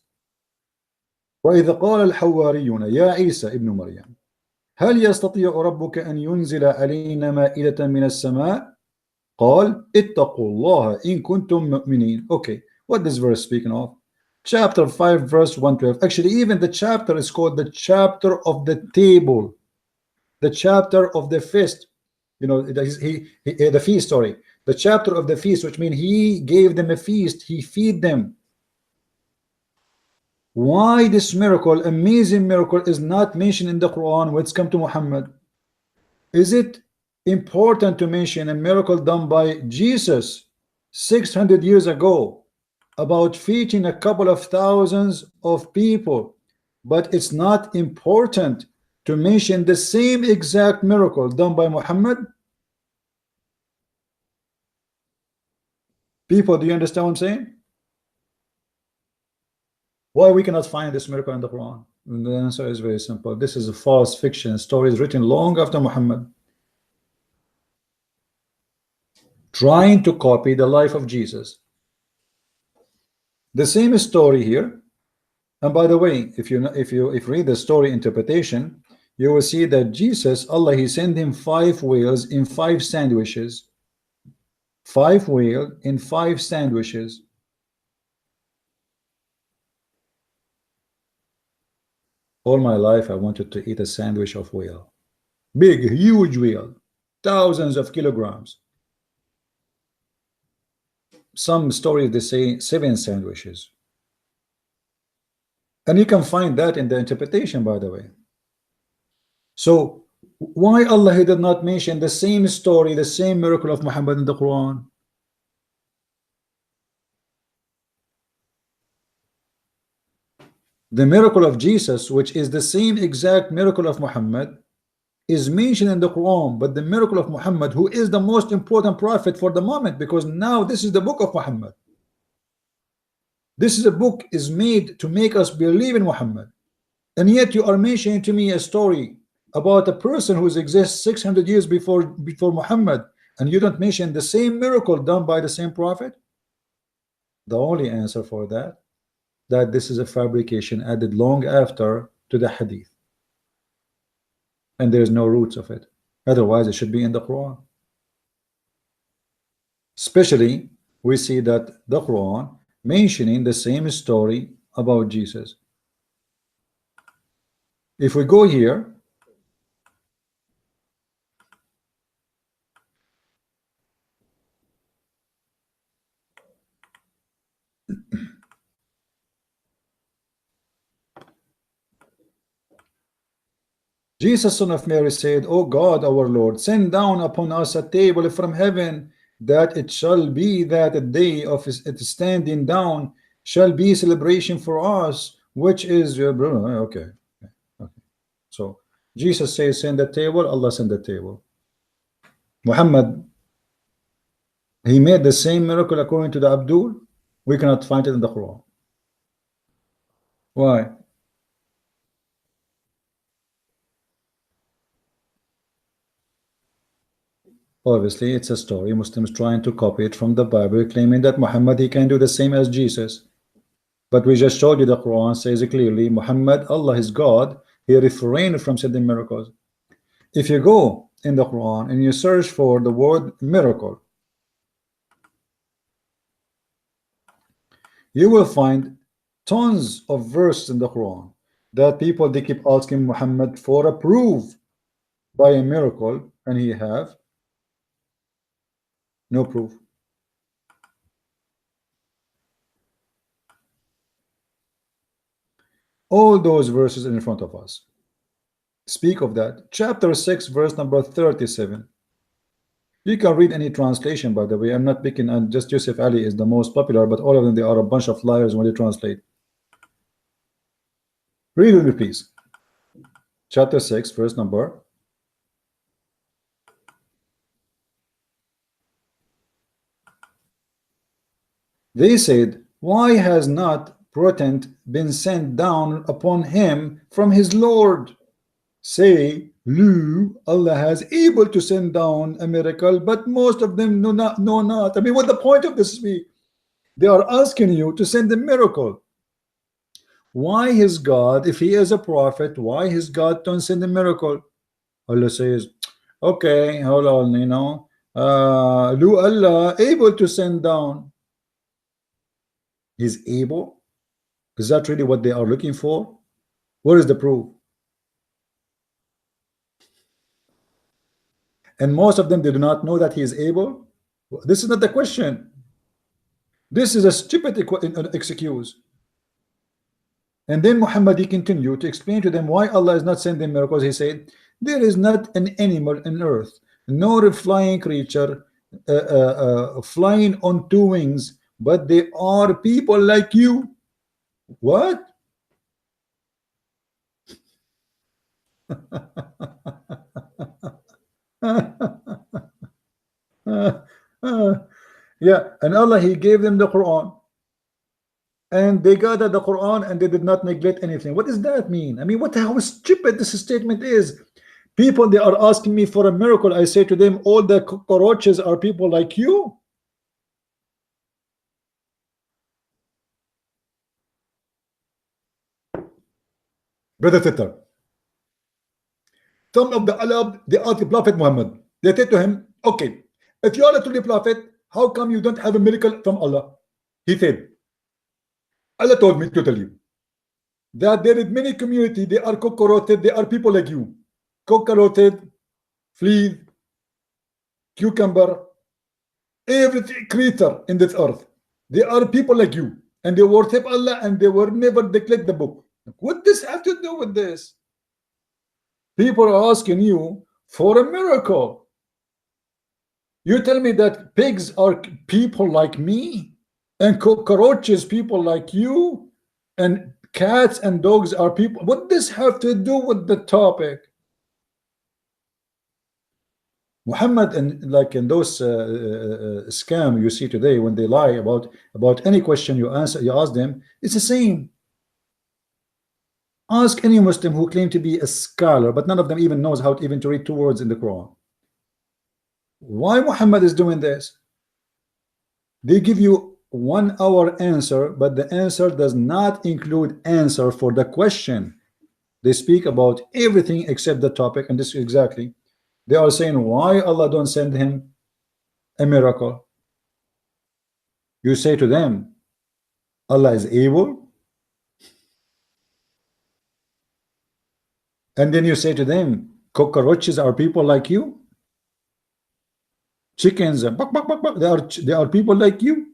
وإذا قال الحواريون يا عيسى ابن مريم هل يستطيع ربك أن ينزل علينا مائدة من السماء قال اتقوا الله إن كنتم مؤمنين. Okay, what this verse speaking of? Chapter 5 verse 112. Actually, even the chapter is called the chapter of the table, the chapter of the feast. You know, the feast, sorry, the chapter of the feast, which means he gave them a feast, he feed them. Why this miracle, amazing miracle, is not mentioned in the Quran when it's come to Muhammad? Is it important to mention a miracle done by Jesus 600 years ago about feeding a couple of thousands of people, but it's not important to mention the same exact miracle done by Muhammad? People, do you understand what I'm saying? Why we cannot find this miracle in the Quran? And the answer is very simple. This is a false fiction story written long after Muhammad, trying to copy the life of Jesus. The same story here. And by the way, if you read the story interpretation, you will see that Jesus, Allah, he sent him 5 whales in 5 sandwiches. 5 whales in 5 sandwiches. All my life I wanted to eat a sandwich of whale. Big, huge whale. Thousands of kilograms. Some stories they say 7 sandwiches. And you can find that in the interpretation, by the way. So why Allah he did not mention the same story, the same miracle of Muhammad in the Quran? The miracle of Jesus, which is the same exact miracle of Muhammad, is mentioned in the Quran, but the miracle of Muhammad, who is the most important prophet for the moment, because now this is the book of Muhammad. This is a book is made to make us believe in Muhammad, and yet you are mentioning to me a story about a person who exists 600 years before Muhammad, and you don't mention the same miracle done by the same prophet. The only answer for that this is a fabrication added long after to the hadith, and there's no roots of it. Otherwise it should be in the Quran. Especially we see that the Quran mentioning the same story about Jesus. If we go here, Jesus, son of Mary, said, O God, our Lord, send down upon us a table from heaven, that it shall be that the day of its standing down shall be celebration for us, which is okay. So Jesus says, send the table, Allah send the table. Muhammad, he made the same miracle according to the Abdul. We cannot find it in the Quran. Why? Obviously, it's a story. Muslims trying to copy it from the Bible, claiming that Muhammad he can do the same as Jesus. But we just showed you the Quran says clearly, Muhammad, Allah is God. He refrained from sending miracles. If you go in the Quran and you search for the word miracle, you will find tons of verses in the Quran that people they keep asking Muhammad for a proof by a miracle, and he have, No proof. All those verses in front of us speak of that. Chapter 6, verse number 37. You can read any translation, by the way. I'm not picking, and just Yusuf Ali is the most popular, but all of them, they are a bunch of liars when they translate. Read with me, please. Chapter 6, verse number. They said, why has not portent been sent down upon him from his Lord? Say, Lu, Allah has able to send down a miracle, but most of them know not. I mean, what the point of this be? They are asking you to send a miracle. Why his God, if he is a prophet, why his God don't send a miracle? Allah says, okay, hold on, Lu Allah able to send down. He's able. Is that really what they are looking for? What is the proof? And most of them, they do not know that he is able. This is not the question. This is a stupid excuse. And then Muhammad, he continued to explain to them why Allah is not sending miracles. He said, there is not an animal in earth, nor a flying creature flying on two wings, but they are people like you. What? Yeah, and Allah, he gave them the Quran, and they gathered the Quran and they did not neglect anything. What does that mean? I mean, how stupid this statement is. People, they are asking me for a miracle. I say to them, all the cockroaches are people like you. Brother Titter, some of the Arab, they asked the Prophet Muhammad. They said to him, okay, if you are truly prophet, how come you don't have a miracle from Allah? He said, Allah told me to tell you that there is many community, they are cockroaches, they are people like you. Cockroaches, fleas, cucumber, every creature in this earth, they are people like you, and they worship Allah, and they were never neglect the book. What does have to do with this? People are asking you for a miracle. You tell me that pigs are people like me, and cockroaches people like you, and cats and dogs are people. What does have to do with the topic? Muhammad, and like in those scam you see today, when they lie about any question you ask them, it's the same. Ask any Muslim who claim to be a scholar, but none of them even knows how to even to read two words in the Quran. Why Muhammad is doing this? They give you 1 hour answer, but the answer does not include answer for the question. They speak about everything except the topic, and this is exactly. They are saying why Allah don't send him a miracle. You say to them, Allah is able, and then you say to them, cockroaches are people like you. Chickens, they are people like you.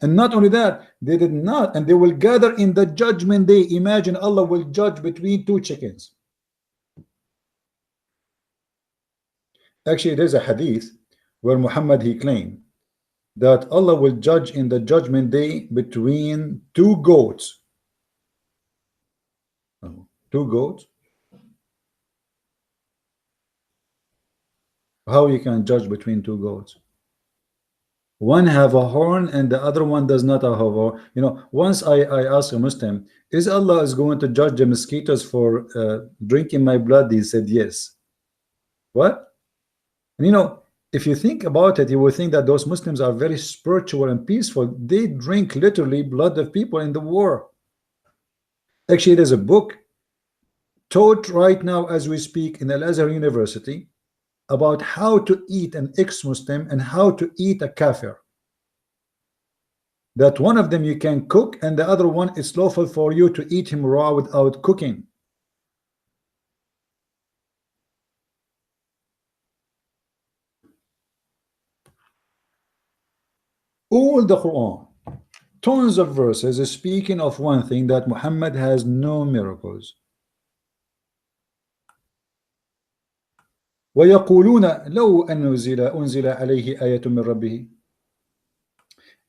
And not only that, they did not, and they will gather in the judgment day. Imagine Allah will judge between two chickens. Actually, there's a hadith where Muhammad, he claimed that Allah will judge in the judgment day between two goats. Two goats. How you can judge between two goats? One have a horn and the other one does not have a horn. Once I asked a Muslim, is Allah is going to judge the mosquitoes for drinking my blood? He said yes. What? And if you think about it, you will think that those Muslims are very spiritual and peaceful. They drink literally blood of people in the war. Actually, there's a book taught right now as we speak in Al-Azhar University about how to eat an ex-Muslim and how to eat a kafir. That one of them you can cook, and the other one it's lawful for you to eat him raw without cooking. All the Quran, tons of verses is speaking of one thing, that Muhammad has no miracles. ويقولون لو أنزل عليه آية من ربه.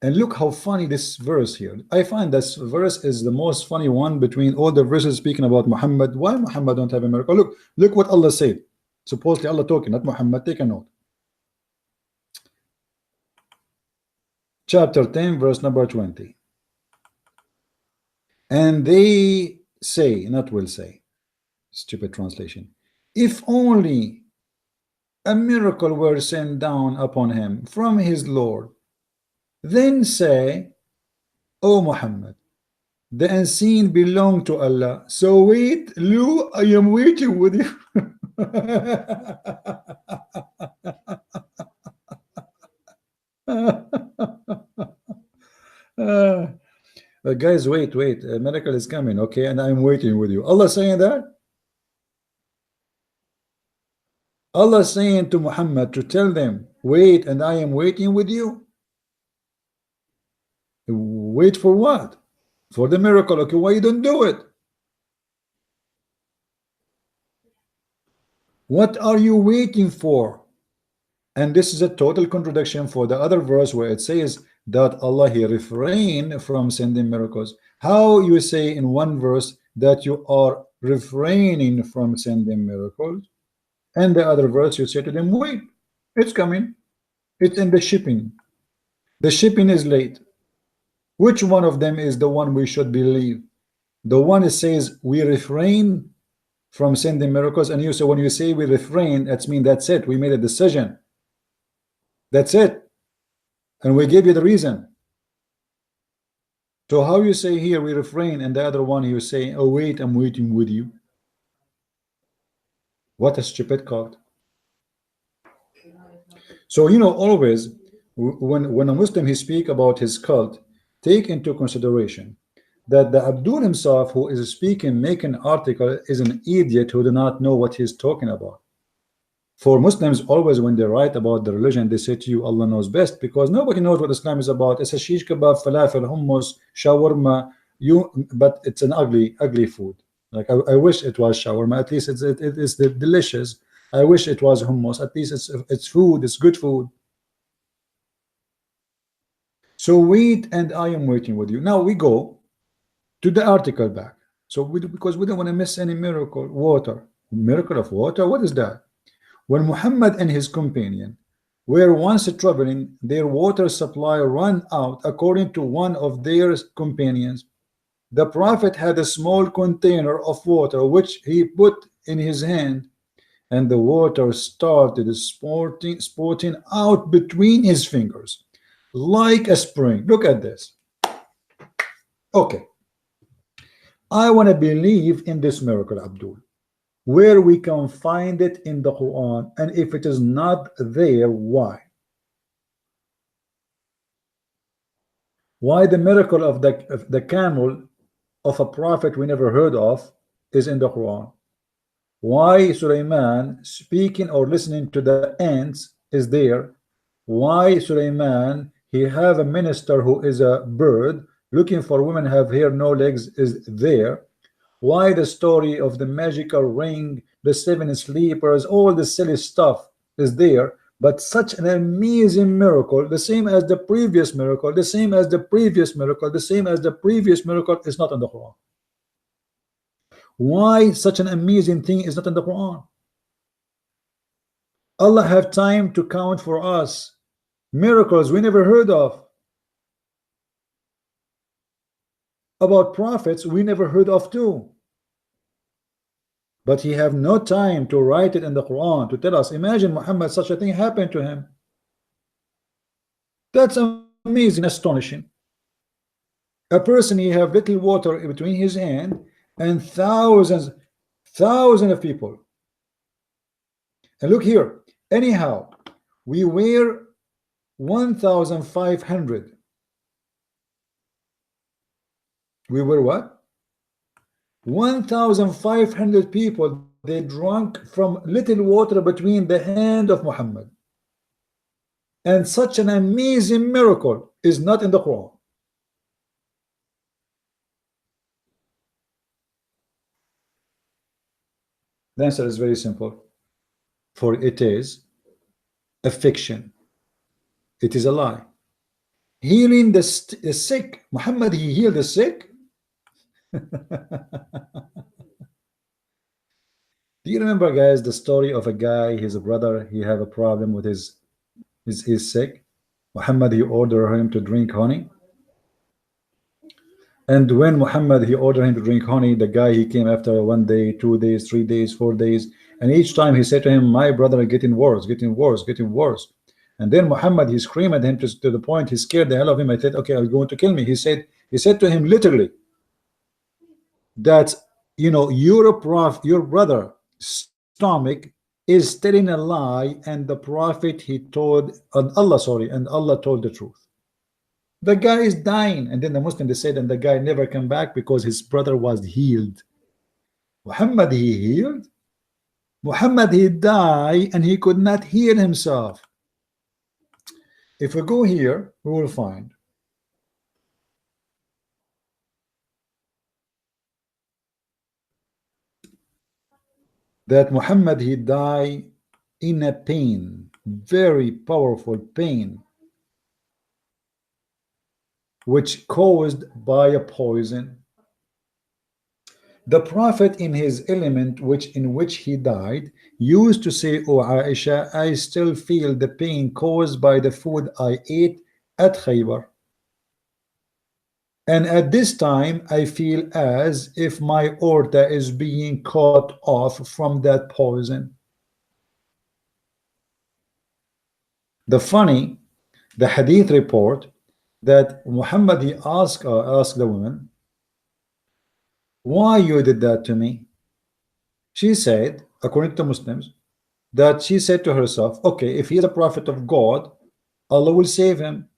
And look how funny this verse here. I find this verse is the most funny one between all the verses speaking about Muhammad. Why Muhammad don't have a miracle? Look what Allah said. Supposedly Allah talking, not Muhammad. Take a note. Chapter 10, verse number 20. And they say, not will say, stupid translation, if only a miracle were sent down upon him from his Lord, then say, O Muhammad, the unseen belong to Allah, so wait, Lu, I am waiting with you. Guys, wait, a miracle is coming, okay, and I'm waiting with you. Allah saying that? Allah saying to Muhammad to tell them, wait, and I am waiting with you. Wait for what? For the miracle. Okay, why you don't do it? What are you waiting for? And this is a total contradiction for the other verse where it says that Allah he refrained from sending miracles. How you say in one verse that you are refraining from sending miracles, and the other verse you say to them, wait, it's coming, it's in the shipping, the shipping is late. Which one of them is the one we should believe? The one that says we refrain from sending miracles, and you say when you say we refrain, that's mean that's it, we made a decision, that's it, and we gave you the reason. So how you say here we refrain, and the other one you say, oh wait, I'm waiting with you? What a stupid cult. So you know, always when a Muslim he speak about his cult, take into consideration that the Abdul himself who is speaking, making article, is an idiot who do not know what he's talking about. For Muslims, always when they write about the religion, they say to you, Allah knows best, because nobody knows what Islam is about. It's a shish kebab, falafel, hummus, shawarma, but it's an ugly food. Like I wish it was shawarma, at least it is delicious. I wish it was hummus, at least it's food, it's good food. So wait, and I am waiting with you. Now we go to the article back. So because we don't want to miss any miracle. Water, miracle of water, what is that? When Muhammad and his companion were once traveling, their water supply ran out. According to one of their companions, the Prophet had a small container of water which he put in his hand, and the water started spouting out between his fingers like a spring. Look at this. Okay, I want to believe in this miracle, Abdul, where we can find it in the Quran, and if it is not there, why? Why the miracle of the camel of a prophet we never heard of is in the Quran? Why Sulaiman speaking or listening to the ants is there? Why Sulaiman he have a minister who is a bird looking for women have hair no legs is there? Why the story of the magical ring, the seven sleepers, all the silly stuff is there, but such an amazing miracle, the same as the previous miracle, the same as the previous miracle, the same as the previous miracle, is not in the Quran? Why such an amazing thing is not in the Quran? Allah have time to count for us miracles we never heard of, about prophets we never heard of too, but he have no time to write it in the Quran to tell us. Imagine Muhammad, such a thing happened to him. That's amazing, astonishing. A person he have little water between his hand and thousands of people. And look here, anyhow, we were 1,500. We were what? 1,500 people. They drank from little water between the hand of Muhammad. And such an amazing miracle is not in the Quran. The answer is very simple. For it is a fiction. It is a lie. Healing the sick. Muhammad, he healed the sick. Do you remember, guys, the story of a guy, his brother, he have a problem with he's sick. Muhammad, he ordered him to drink honey. And when Muhammad, he ordered him to drink honey, the guy, he came after 1 day, 2 days, 3 days, 4 days. And each time he said to him, my brother, getting worse, getting worse, getting worse. And then Muhammad, he screamed at him to the point he scared the hell of him. I said, okay, are you going to kill me? He said to him literally that, you know, your brother stomach is telling a lie, and the prophet, he told, and Allah, sorry, and Allah told the truth. The guy is dying, and then the Muslim, they said, and the guy never came back because his brother was healed. Muhammad, he healed. Muhammad, he died, and he could not heal himself. If we go here, we will find that Muhammad, he died in a pain, very powerful pain, which caused by a poison. The prophet, in his element in which he died, used to say, "O Aisha, I still feel the pain caused by the food I ate at Khaybar. And at this time, I feel as if my aorta is being cut off from that poison." The hadith report that Muhammad, he asked the woman, why you did that to me? She said, according to Muslims, that she said to herself, okay, if he is a prophet of God, Allah will save him.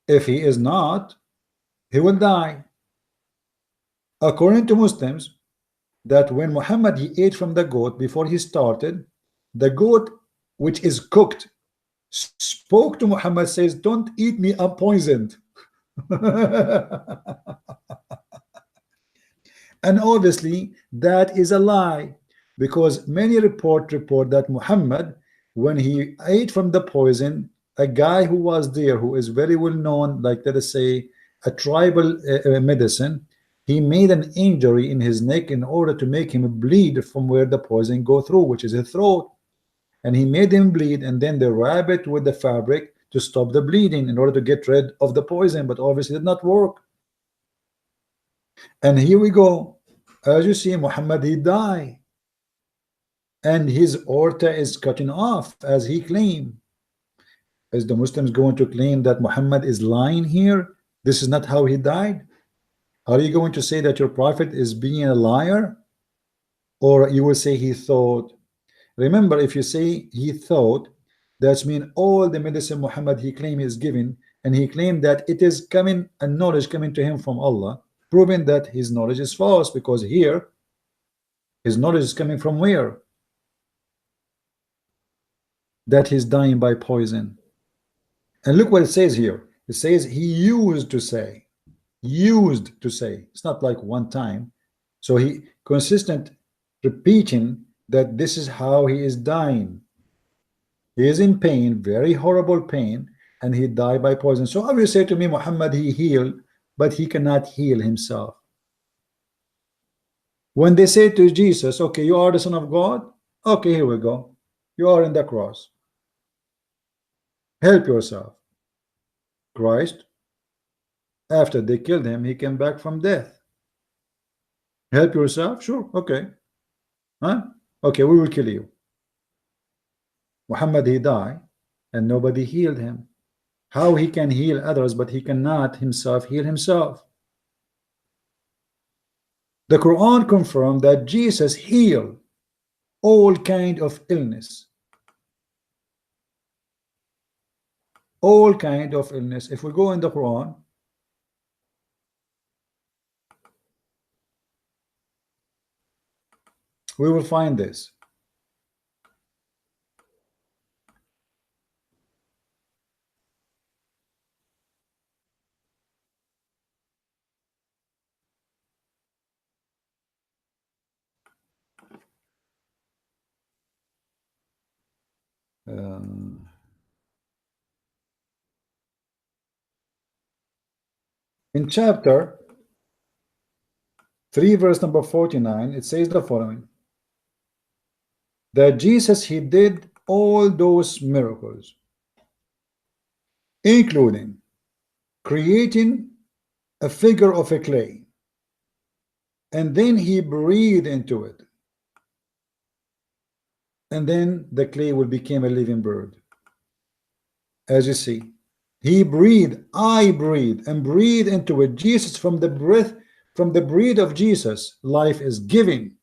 If he is not, he will die. According to Muslims, that when Muhammad, he ate from the goat before he started, the goat, which is cooked, spoke to Muhammad, says, don't eat me, I'm poisoned. And obviously that is a lie, because many report that Muhammad, when he ate from the poison, a guy who was there, who is very well known, like let us say a tribal medicine, he made an injury in his neck in order to make him bleed from where the poison go through, which is his throat. And he made him bleed, and then they wrap it with the fabric to stop the bleeding in order to get rid of the poison, but obviously it did not work. And here we go. As you see, Muhammad, he died, and his aorta is cutting off, as he claimed. Is the Muslims going to claim that Muhammad is lying here? This is not how he died? Are you going to say that your prophet is being a liar? Or you will say he thought? Remember, if you say he thought, that means all the medicine Muhammad, he claimed is given, and he claimed that it is coming, a knowledge coming to him from Allah, proving that his knowledge is false, because here his knowledge is coming from where? That he's dying by poison. And look what it says here. It says he used to say. Used to say. It's not like one time. So he consistent repeating that this is how he is dying. He is in pain, very horrible pain, and he died by poison. So how will you say to me, Muhammad, he healed, but he cannot heal himself? When they say to Jesus, okay, you are the Son of God, okay, here we go, you are in the cross, help yourself. Christ, after they killed him, he came back from death. Help yourself? Sure, okay. Huh? Okay, we will kill you. Muhammad, he died, and nobody healed him. How he can heal others, but he cannot himself heal himself? The Quran confirmed that Jesus healed all kind of illness. All kind of illness. If we go in the Quran, we will find this. in chapter 3 verse number 49, it says the following: that Jesus, he did all those miracles, including creating a figure of a clay, and then he breathed into it, and then the clay will become a living bird. As you see, he breathed, I breathe, and breathe into it. Jesus, from the breath, from the breath of Jesus, life is giving.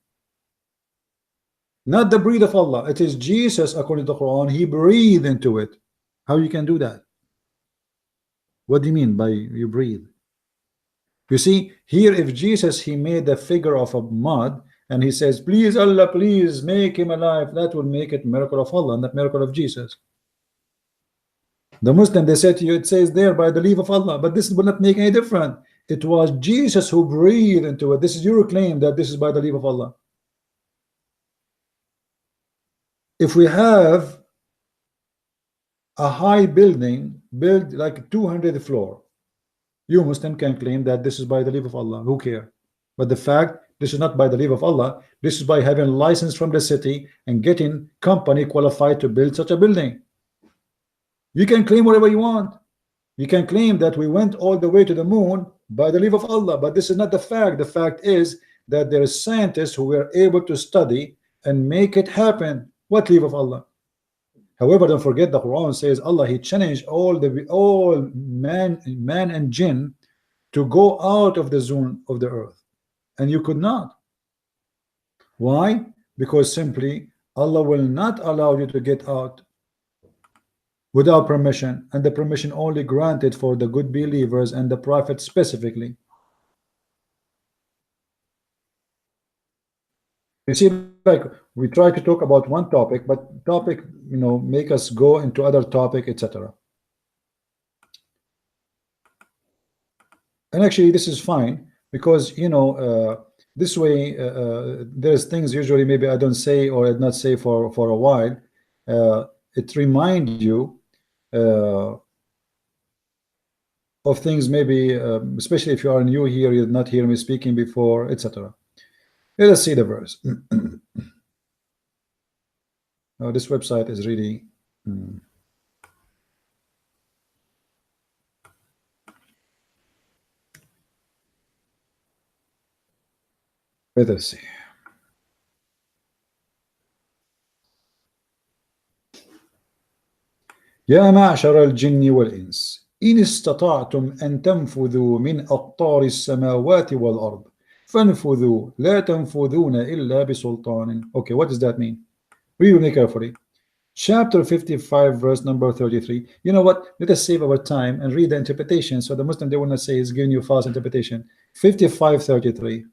Not the breath of Allah. It is Jesus, according to the Quran, he breathed into it. How you can do that? What do you mean by you breathe? You see, here if Jesus, he made a figure of a mud, and he says, please Allah, please make him alive, that will make it miracle of Allah, not miracle of Jesus. The Muslim, they said to you, it says there by the leave of Allah, but this will not make any difference. It was Jesus who breathed into it. This is your claim that this is by the leave of Allah. If we have a high building built like 200 floor, you Muslim can claim that this is by the leave of Allah. Who care? But the fact, this is not by the leave of Allah. This is by having license from the city and getting company qualified to build such a building. You can claim whatever you want. You can claim that we went all the way to the moon by the leave of Allah, but this is not the fact. The fact is that there are scientists who were able to study and make it happen. What leave of Allah? However, don't forget the Quran says Allah, he challenged all man and jinn to go out of the zone of the earth, and you could not. Why? Because simply Allah will not allow you to get out without permission, and the permission only granted for the good believers and the Prophet specifically. You see, like we try to talk about one topic, but topic, you know, make us go into other topic, etc. And actually this is fine, because you know, this way there's things usually maybe I don't say or I not say for a while. It reminds you of things maybe, especially if you are new here, you did not hear me speaking before, etc. Let us see the verse. Now this website is really let us see. يا معشر الجن والإنس إن استطعتم أن تنفذوا من أقطار السماوات والأرض فانفذوا لا تنفذون إلا بسلطان. Okay, what does that mean? Read with me carefully. Chapter 55 verse number 33. You know what, let us save our time and read the interpretation, so the Muslim, they will not say he's giving you false interpretation. 55:33.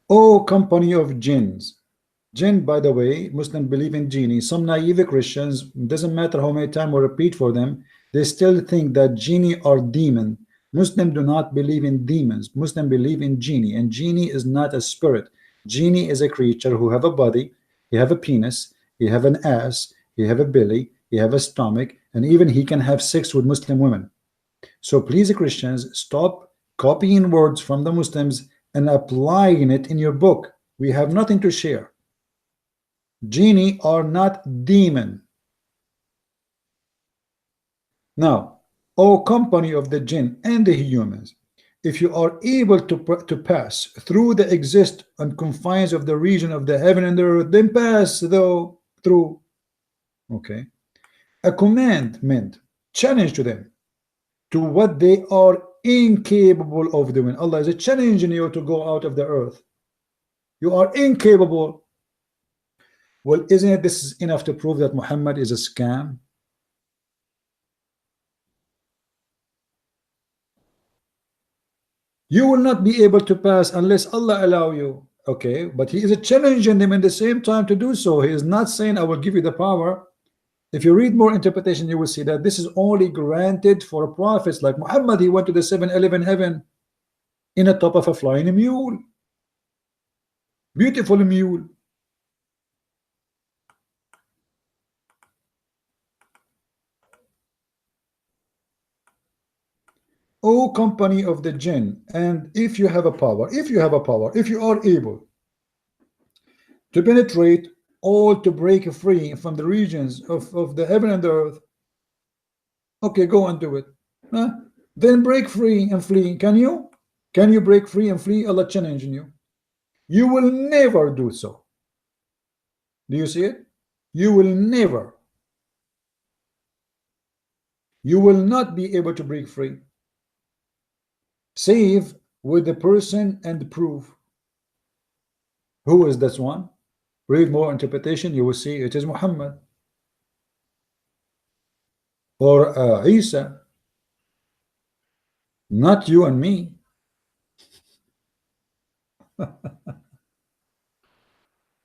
Oh company of jinns. Jinn, by the way, Muslims believe in genie. Some naive Christians, doesn't matter how many times we repeat for them, they still think that genie are demon. Muslims do not believe in demons. Muslims believe in genie, and genie is not a spirit. Genie is a creature who have a body, he have a penis, he have an ass, he have a belly, he have a stomach, and even he can have sex with Muslim women. So please, Christians, stop copying words from the Muslims and applying it in your book. We have nothing to share. Genie are not demon. Now, O company of the jinn and the humans, if you are able to pass through the exist and confines of the region of the heaven and the earth, then pass though through. Okay, a commandment, challenge to them to what they are incapable of doing. Allah is challenging you to go out of the earth. You are incapable. Well, isn't it this is enough to prove that Muhammad is a scam? You will not be able to pass unless Allah allow you. Okay, but he is challenging them in the same time to do so. He is not saying I will give you the power. If you read more interpretation, you will see that this is only granted for prophets like Muhammad. He went to the 7-Eleven heaven in the top of a flying mule, beautiful mule. O company of the jinn, and if you have a power, if you are able to penetrate all, to break free from the regions of the heaven and the earth, okay, go and do it. Huh? Then break free and flee. Can you? Can you break free and flee? Allah challenging you. You will never do so. Do you see it? You will never. You will not be able to break free, save with the person and proof. Who is this one? Read more interpretation, you will see it is Muhammad or Isa, not you and me.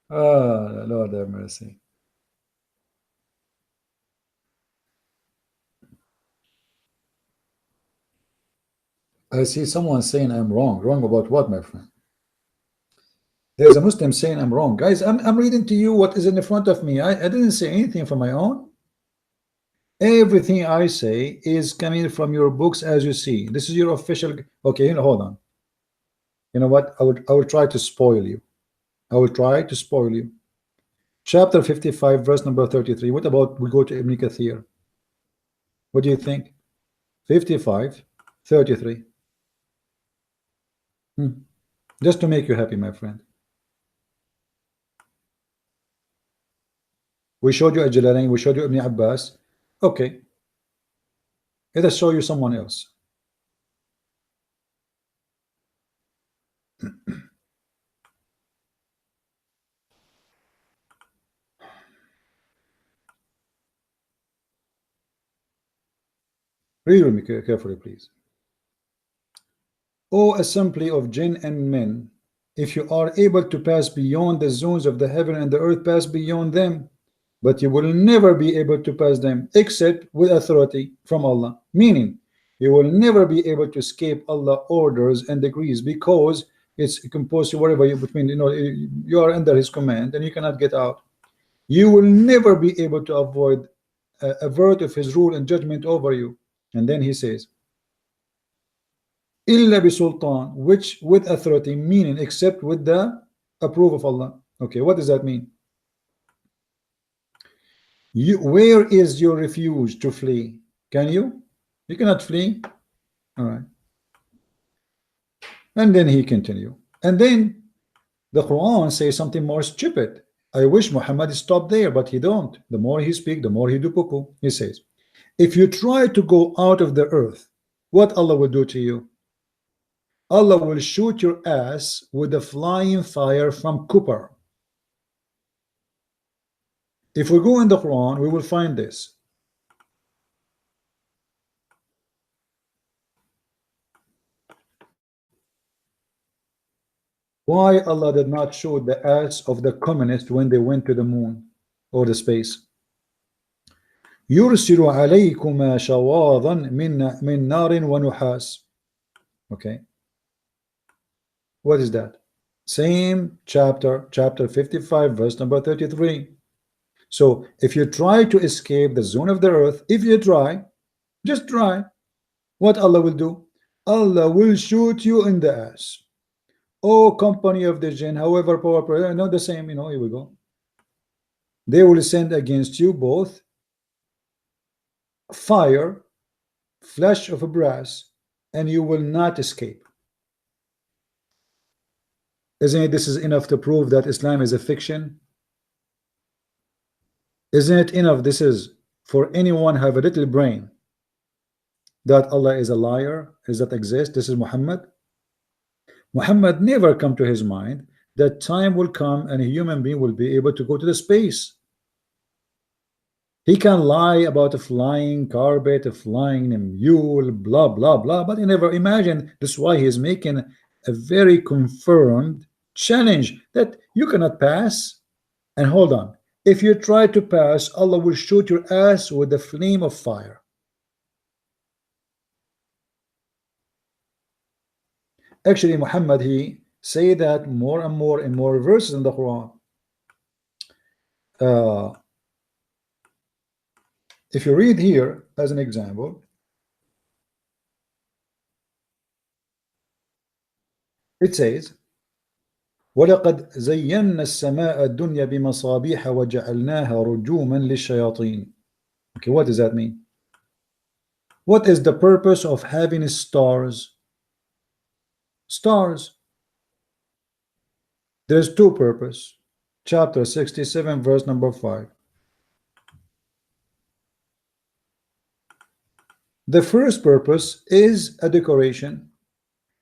Lord have mercy. I see someone saying I'm wrong. Wrong about what, my friend? There's a Muslim saying I'm wrong. Guys, I'm reading to you what is in the front of me. I didn't say anything from my own. Everything I say is coming from your books, as you see. This is your official. Okay, hold on. You know what? I will try to spoil you. I will try to spoil you. Chapter 55, verse number 33. What about we go to Ibn Kathir? What do you think? 55, 33. Just to make you happy, my friend. We showed you Al-Jalalain, we showed you Ibn Abbas. Okay. Let us show you someone else. Read with me carefully, please. O assembly of jinn and men, if you are able to pass beyond the zones of the heaven and the earth, pass beyond them, but you will never be able to pass them except with authority from Allah. Meaning, you will never be able to escape Allah's orders and decrees, because it's composed whatever you between, you are under His command and you cannot get out. You will never be able to avoid a word of His rule and judgment over you. And then He says, illa bisultan, which with authority, meaning except with the approval of Allah. Okay, what does that mean? Where is your refuge to flee? Can you? You cannot flee. All right. And then he continue. And then the Quran says something more stupid. I wish Muhammad stopped there, but he don't. The more he speak, the more he do poo-poo. He says, if you try to go out of the earth, what Allah will do to you? Allah will shoot your ass with a flying fire from copper. If we go in the Quran, we will find this. Why Allah did not shoot the ass of the communists when they went to the moon or the space? يرسل عليكما شواظا من نار ونحاس. Okay. What is that? Same chapter 55, verse number 33. So if you try to escape the zone of the earth, if you try, just try, what Allah will do? Allah will shoot you in the ass. Oh, company of the jinn, however powerful, not the same, here we go. They will send against you both fire, flesh of a brass, and you will not escape. Isn't it this is enough to prove that Islam is a fiction? Isn't it enough this is for anyone have a little brain that Allah is a liar, is that exist? This is Muhammad. Muhammad never come to his mind that time will come and a human being will be able to go to the space. He can lie about a flying carpet, a flying mule, blah blah blah, but he never imagined. That's why he is making a very confirmed challenge that you cannot pass. And hold on, if you try to pass, Allah will shoot your ass with a flame of fire. Actually, Muhammad, he say that more and more in more verses in the Quran. If you read here as an example, it says, وَلَقَدْ زَيَّنَّا السَّمَاءَ الدُّنْيَا بِمَصَابِيحَ وَجَعَلْنَاهَا رُجُومًا لِلشَّيَاطِينِ. Okay, what does that mean? What is the purpose of having stars? Stars. There's two purposes. Chapter 67, verse number 5. The first purpose is a decoration,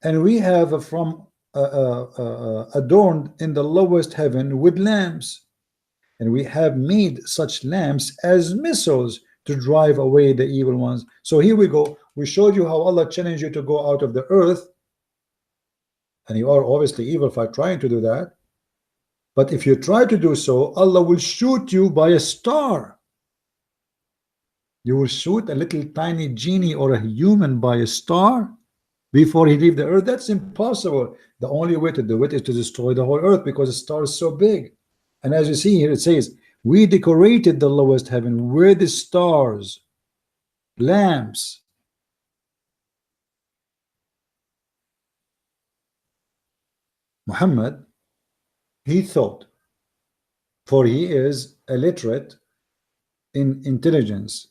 and we have from adorned in the lowest heaven with lamps, and we have made such lamps as missiles to drive away the evil ones. So here we go. We showed you how Allah challenged you to go out of the earth, and you are obviously evil for trying to do that. But if you try to do so, Allah will shoot you by a star. You will shoot a little tiny genie or a human by a star before he leave the earth. That's impossible. The only way to do it is to destroy the whole earth, because the star is so big. And as you see here, it says, we decorated the lowest heaven with the stars, lamps. Muhammad, he thought, for he is illiterate in intelligence,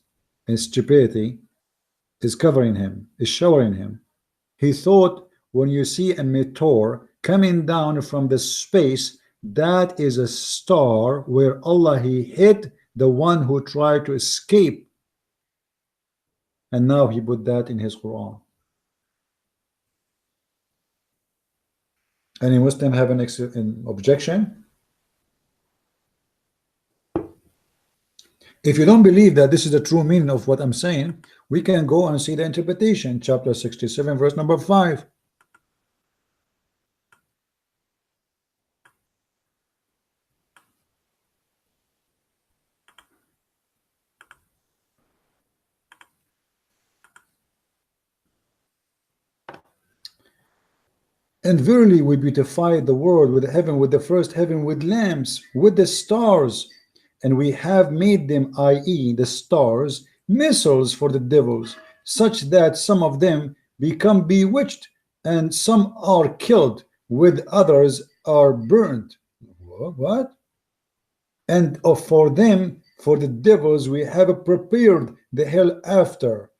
and stupidity is covering him, is showering him. He thought when you see a meteor coming down from the space, that is a star where Allah he hit the one who tried to escape, and now he put that in his Quran. Any Muslim have an objection? If you don't believe that this is the true meaning of what I'm saying, we can go and see the interpretation, chapter 67, verse number 5. And verily we beautified the world with heaven, with the first heaven, with lamps, with the stars, and we have made them, i.e. the stars, missiles for the devils, such that some of them become bewitched, and some are killed, with others are burnt. What? And for them, for the devils, we have prepared the hell after.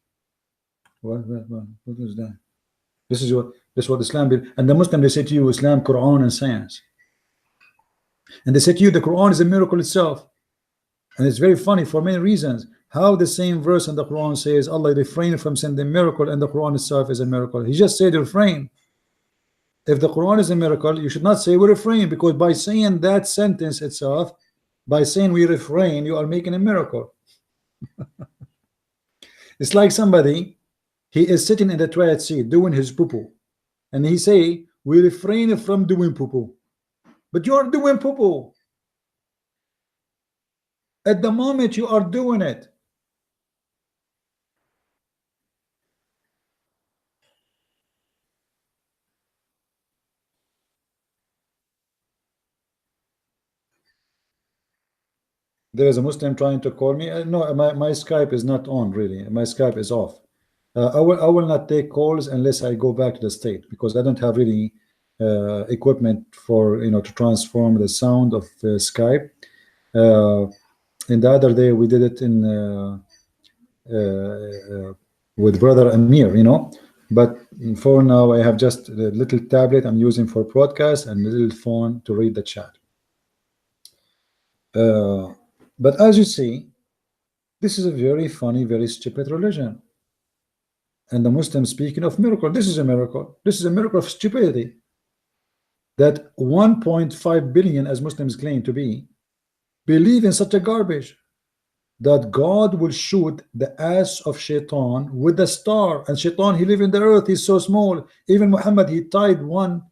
What is that? This is what Islam did. And the Muslim, they say to you, Islam, Quran, and science. And they say to you, the Quran is a miracle itself. And it's very funny for many reasons. How the same verse in the Quran says Allah refrained from sending miracle, and the Quran itself is a miracle. He just said refrain. If the Quran is a miracle, you should not say we refrain, because by saying that sentence itself, by saying we refrain, you are making a miracle. It's like somebody, he is sitting in the toilet seat doing his poo-poo, and he say we refrain from doing poo-poo, but you are doing poo-poo at the moment you are doing it. There is a Muslim trying to call me. No, my Skype is not on, really. My Skype is off. I will not take calls unless I go back to the state, because I don't have really equipment for to transform the sound of Skype. And the other day we did it in with brother Amir, but for now I have just a little tablet I'm using for broadcast and a little phone to read the chat. But as you see, this is a very funny, very stupid religion. And the Muslims speaking of miracle, this is a miracle. This is a miracle of stupidity. That 1.5 billion, as Muslims claim to be, believe in such a garbage. that God will shoot the ass of Shaitan with the star, and Shaitan, he live in the earth, he's so small. Even Muhammad, he tied one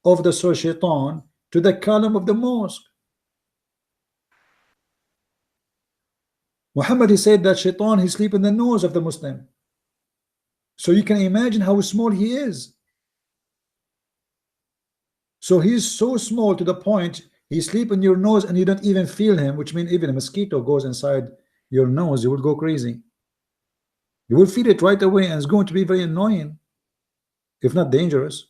of the soul Shaitan to the column of the mosque. Muhammad, he said that Shaitan, he sleep in the nose of the Muslim. So you can imagine how small he is. So he's so small to the point he sleep in your nose and you don't even feel him, which means even a mosquito goes inside your nose, you will go crazy. You will feel it right away, and it's going to be very annoying, if not dangerous.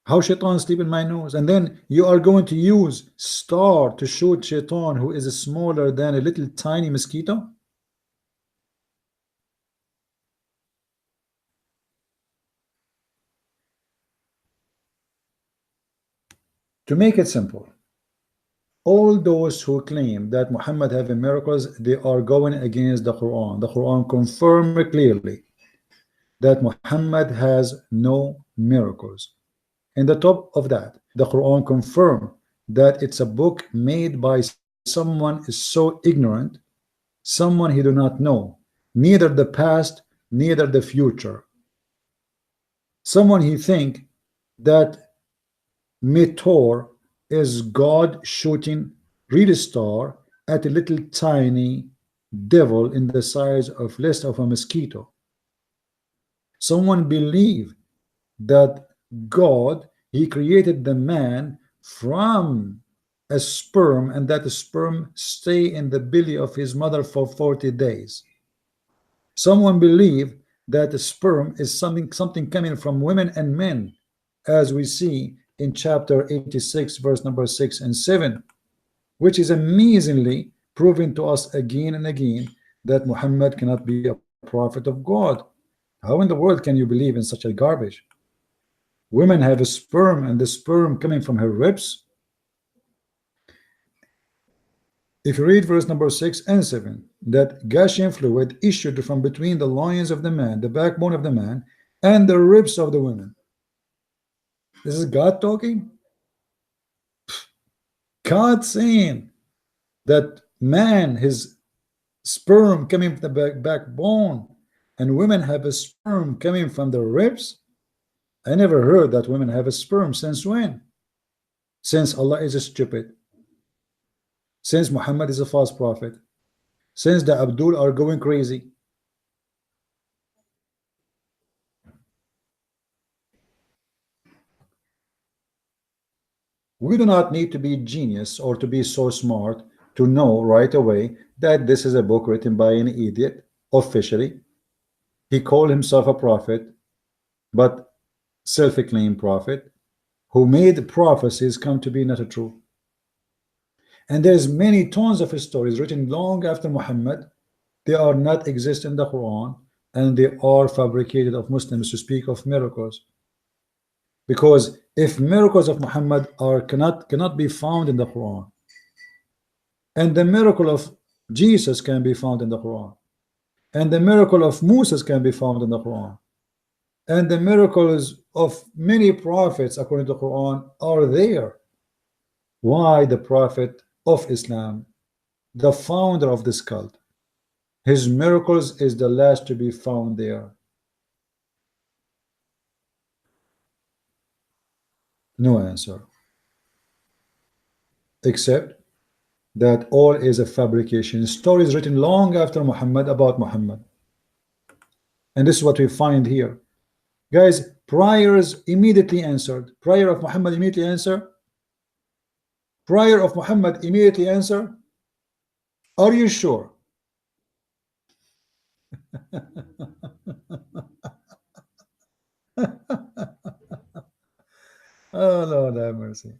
How Shaitan sleep in my nose? And then you are going to use star to shoot Shaitan, who is smaller than a little tiny mosquito? To make it simple, all those who claim that Muhammad having miracles, they are going against the Quran. The Quran confirms clearly that Muhammad has no miracles. In the top of that, the Quran confirms that it's a book made by someone is so ignorant, someone he do not know neither the past neither the future, someone he think that meteor is God shooting real star at a little tiny devil in the size of less of a mosquito. Someone believe that God, he created the man from a sperm, and that the sperm stay in the belly of his mother for 40 days. Someone believe that the sperm is something coming from women and men, as we see in chapter 86 verse number 6 and 7, which is amazingly proven to us again and again that Muhammad cannot be a prophet of God. How in the world can you believe in such a garbage? Women have a sperm, and the sperm coming from her ribs. If you read verse number 6 and 7, that gushing fluid issued from between the loins of the man, the backbone of the man, and the ribs of the women. This is God talking? God saying that man, his sperm coming from the backbone, and women have a sperm coming from the ribs? I never heard that women have a sperm. Since when? Since Allah is stupid, since Muhammad is a false prophet, since the Abdul are going crazy. We do not need to be genius or to be so smart to know right away that this is a book written by an idiot. Officially, he called himself a prophet, but self-acclaimed prophet, who made prophecies come to be not true. And there's many tons of stories written long after Muhammad. They are not exist in the Quran, and they are fabricated of Muslims to speak of miracles. Because if miracles of Muhammad are cannot be found in the Quran, and the miracle of Jesus can be found in the Quran, and the miracle of Moses can be found in the Quran, and the miracles of many prophets according to the Quran are there, why the prophet of Islam, the founder of this cult, his miracles is the last to be found there? No answer, except that all is a fabrication. Stories written long after Muhammad about Muhammad. And this is what we find here. Guys, prayers immediately answered. Prayer of Muhammad immediately answer. Prayer of Muhammad immediately answer. Are you sure? Oh Lord have mercy.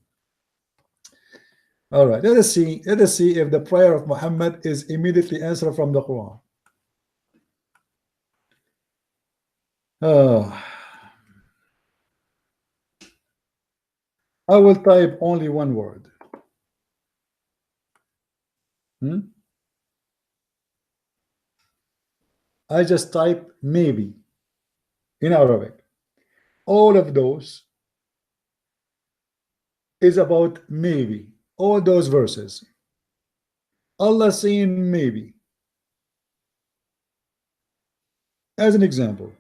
All right, let us see if the prayer of Muhammad is immediately answered from the Quran. Oh, I will type only one word. I just type maybe in Arabic. All of those is about maybe. All those verses Allah saying maybe. As an example,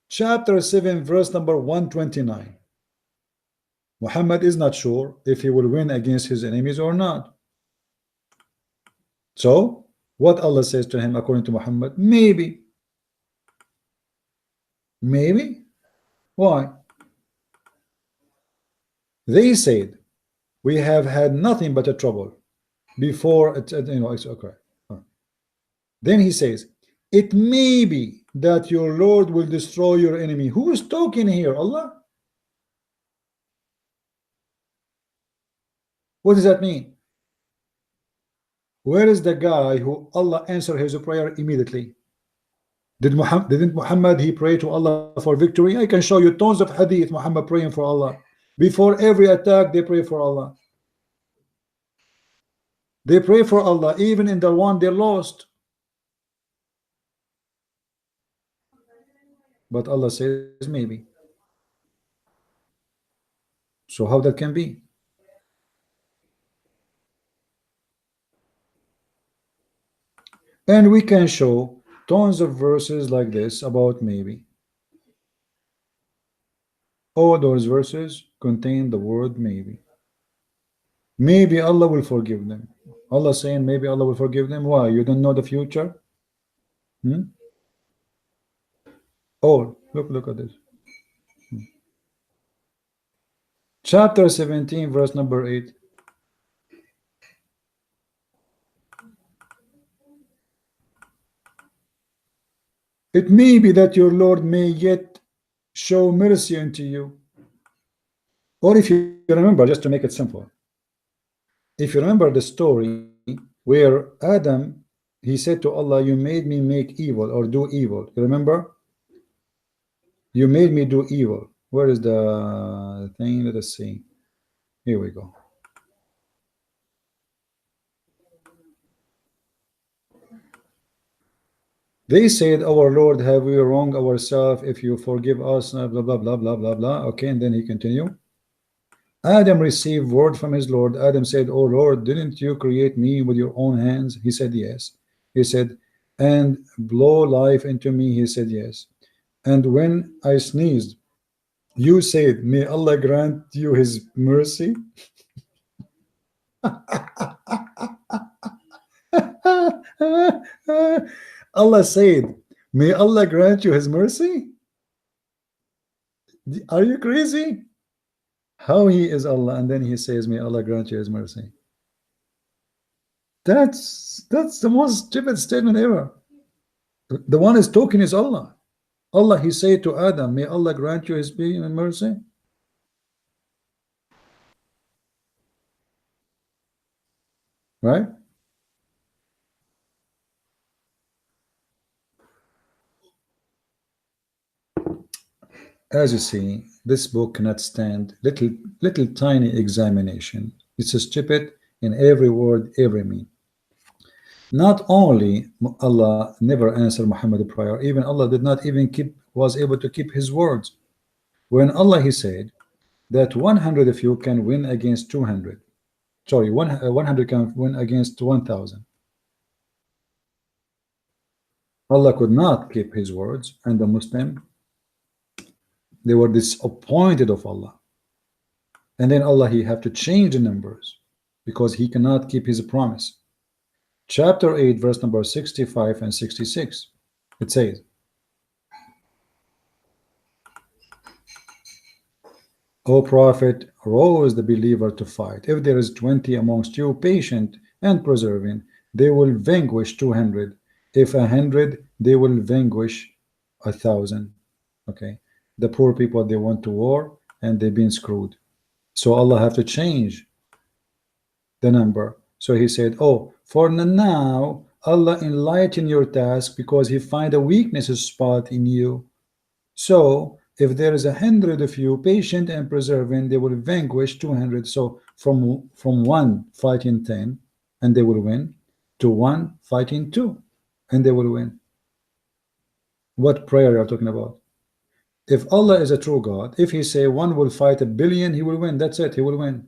chapter 7 verse number 129. Muhammad is not sure if he will win against his enemies or not. So what Allah says to him according to Muhammad? Maybe. Maybe. Why? They said, we have had nothing but a trouble before it, it's okay. Then he says, it may be that your Lord will destroy your enemy. Who is talking here? Allah? What does that mean? Where is the guy who Allah answered his prayer immediately? Didn't Muhammad he pray to Allah for victory? I can show you tons of hadith Muhammad praying for Allah. Before every attack they pray for Allah. They pray for Allah even in the one they lost. But Allah says maybe. So how that can be? And we can show tons of verses like this about maybe. All those verses contain the word maybe. Maybe Allah will forgive them. Allah saying maybe Allah will forgive them. Why? You don't know the future? Oh, look at this. Chapter 17 verse number 8. It may be that your Lord may yet show mercy unto you. Or if you remember, just to make it simple, if you remember the story where Adam, he said to Allah, you made me make evil or do evil. You remember? You made me do evil. Where is the thing? Let us see. Here we go. They said, our Lord, have we wronged ourselves? If you forgive us, blah, blah, blah, blah, blah, blah. Okay, and then he continued. Adam received word from his Lord. Adam said, oh Lord, didn't you create me with your own hands? He said, yes. He said, and blow life into me? He said, yes. And when I sneezed, you said, may Allah grant you his mercy. Allah said, may Allah grant you his mercy? Are you crazy? How he is Allah, and then he says, may Allah grant you his mercy. That's the most stupid statement ever. The one is talking is Allah. Allah, he said to Adam, may Allah grant you his mercy. Right? As you see, this book cannot stand little tiny examination. It's a stupid in every word, every mean. Not only Allah never answered Muhammad's prayer, even Allah did not even was able to keep his words. When Allah he said that 100 of you can win against 200. Sorry, 100 can win against 1,000. Allah could not keep his words, and the Muslim, they were disappointed of Allah. And then Allah, he have to change the numbers because he cannot keep his promise. Chapter 8 verse number 65 and 66, it says, O Prophet, rouse the believer to fight. If there is 20 amongst you patient and persevering, they will vanquish 200. If 100, they will vanquish 1,000. Okay, the poor people, they went to war and they've been screwed. So Allah have to change the number. So he said, oh, for now Allah enlighten your task because he find a weakness spot in you. So if there is 100 of you patient and persevering, they will vanquish 200. So from one fighting 10 and they will win, to one fighting 2 and they will win. What prayer are you talking about? If Allah is a true God, if he say one will fight 1 billion, he will win. That's it, he will win.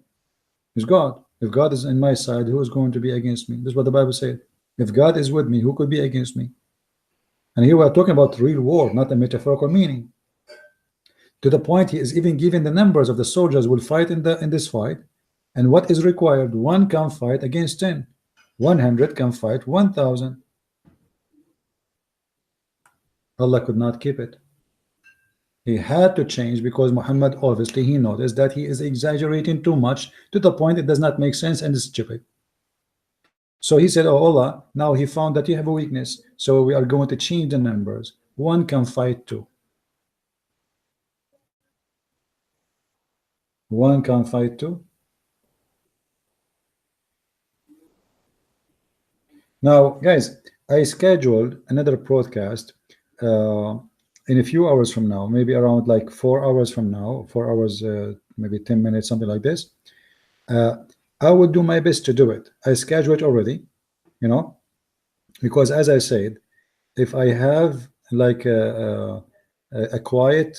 He's God. If God is in my side, who is going to be against me? This is what the Bible said. If God is with me, who could be against me? And here we are talking about real war, not a metaphorical meaning. To the point he is even giving the numbers of the soldiers will fight in this fight, and what is required: one can fight against 10, 100 can fight 1,000. Allah could not keep it. He had to change because Muhammad, obviously he noticed that he is exaggerating too much to the point it does not make sense and is stupid. So he said, oh Allah, now he found that you have a weakness, so we are going to change the numbers. One can fight two. One can fight two. Now, guys, I scheduled another broadcast in a few hours from now, maybe around like 4 hours from now, 4 hours, maybe 10 minutes, something like this. I will do my best to do it. I scheduled it already, you know, because as I said, if I have like a quiet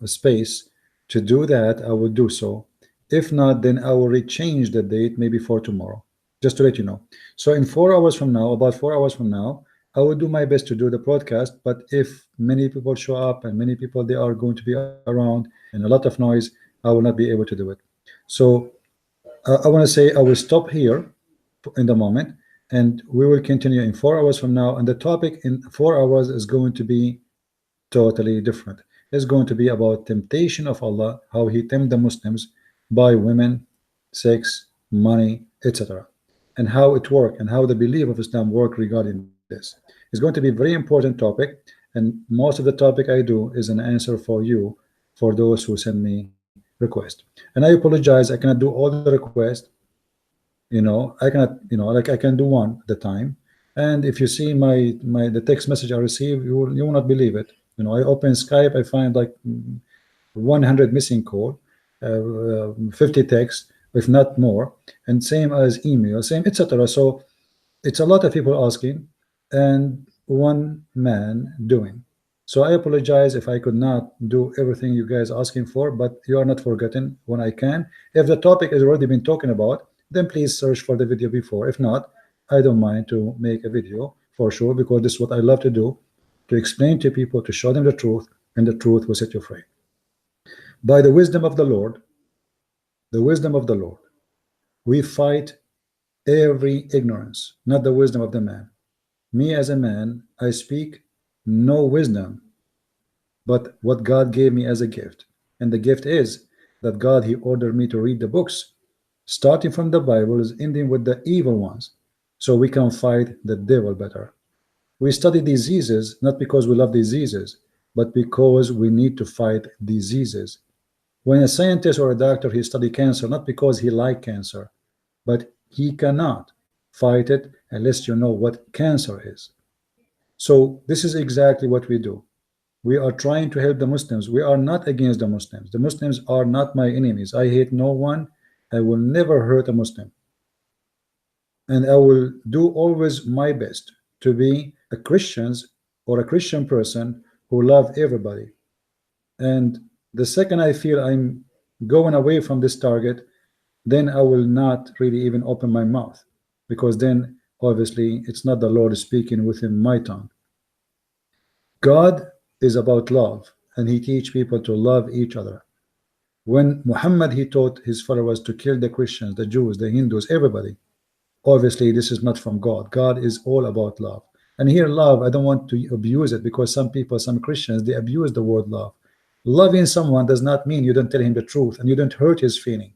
space to do that, I will do so. If not, then I will rechange the date maybe for tomorrow, just to let you know. So in 4 hours from now, about 4 hours from now, I will do my best to do the broadcast. But if many people show up and many people they are going to be around and a lot of noise, I will not be able to do it. So I want to say I will stop here in the moment, and we will continue in 4 hours from now. And the topic in 4 hours is going to be totally different. It's going to be about temptation of Allah, how he tempted the Muslims by women, sex, money, etc., and how it worked and how the belief of Islam work regarding this. It's going to be a very important topic, and most of the topic I do is an answer for you, for those who send me request. And I apologize, I cannot do all the requests. You know, I cannot, you know, like I can do one at the time. And if you see the text message I received, you will not believe it. You know, I open Skype, I find like 100 missing call, 50 texts, if not more, and same as email, same, etc. So it's a lot of people asking and one man doing. So I apologize if I could not do everything you guys asking for, but you are not forgotten when I can. If the topic has already been talking about, then please search for the video before. If not, I don't mind to make a video for sure, because this is what I love to do, to explain to people, to show them the truth, and the truth will set you free. By the wisdom of the Lord, we fight every ignorance, not the wisdom of the man. Me as a man, I speak no wisdom, but what God gave me as a gift. And the gift is that God, he ordered me to read the books, starting from the Bible, is ending with the evil ones, so we can fight the devil better. We study diseases not because we love diseases, but because we need to fight diseases. When a scientist or a doctor, he study cancer not because he like cancer, but he cannot fight it unless you know what cancer is. So this is exactly what we do. We are trying to help the Muslims. We are not against the Muslims. The Muslims are not my enemies. I hate no one. I will never hurt a Muslim, and I will do always my best to be a Christian or a Christian person who love everybody. And the second I feel I'm going away from this target, then I will not really even open my mouth, because then obviously it's not the Lord speaking within my tongue. God is about love, and he teach people to love each other. When Muhammad, he taught his followers to kill the Christians, the Jews, the Hindus, everybody, obviously this is not from God. God is all about love. And here love, I don't want to abuse it, because some people, some Christians, they abuse the word love. Loving someone does not mean you don't tell him the truth and you don't hurt his feeling.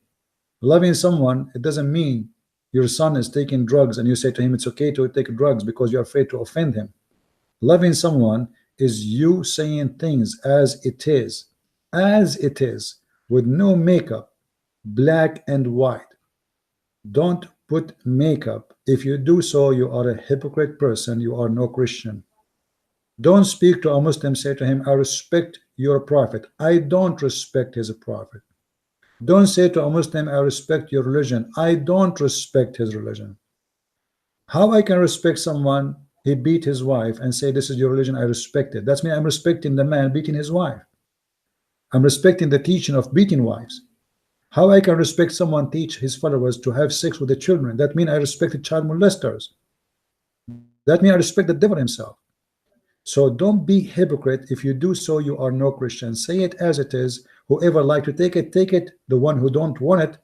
Loving someone, it doesn't mean your son is taking drugs and you say to him it's okay to take drugs because you're afraid to offend him. Loving someone is you saying things as it is, with no makeup, black and white. Don't put makeup. If you do so, you are a hypocrite person. You are no Christian. Don't speak to a Muslim, say to him, I respect your prophet. I don't respect his prophet. Don't say to a Muslim, I respect your religion. I don't respect his religion. How I can respect someone, he beat his wife, and say this is your religion, I respect it? That's me. I'm respecting the man beating his wife. I'm respecting the teaching of beating wives. How I can respect someone teach his followers to have sex with the children? That means I respect the child molesters. That means I respect the devil himself. So don't be hypocrite. If you do so, you are no Christian. Say it as it is. Whoever like to take it, take it. The one who don't want it,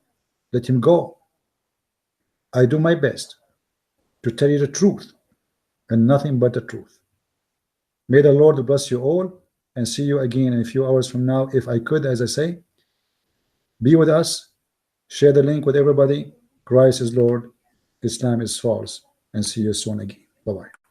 let him go. I do my best to tell you the truth and nothing but the truth. May the Lord bless you all, and see you again in a few hours from now. If I could, as I say, be with us, share the link with everybody. Christ is Lord, Islam is false, and see you soon again. Bye-bye.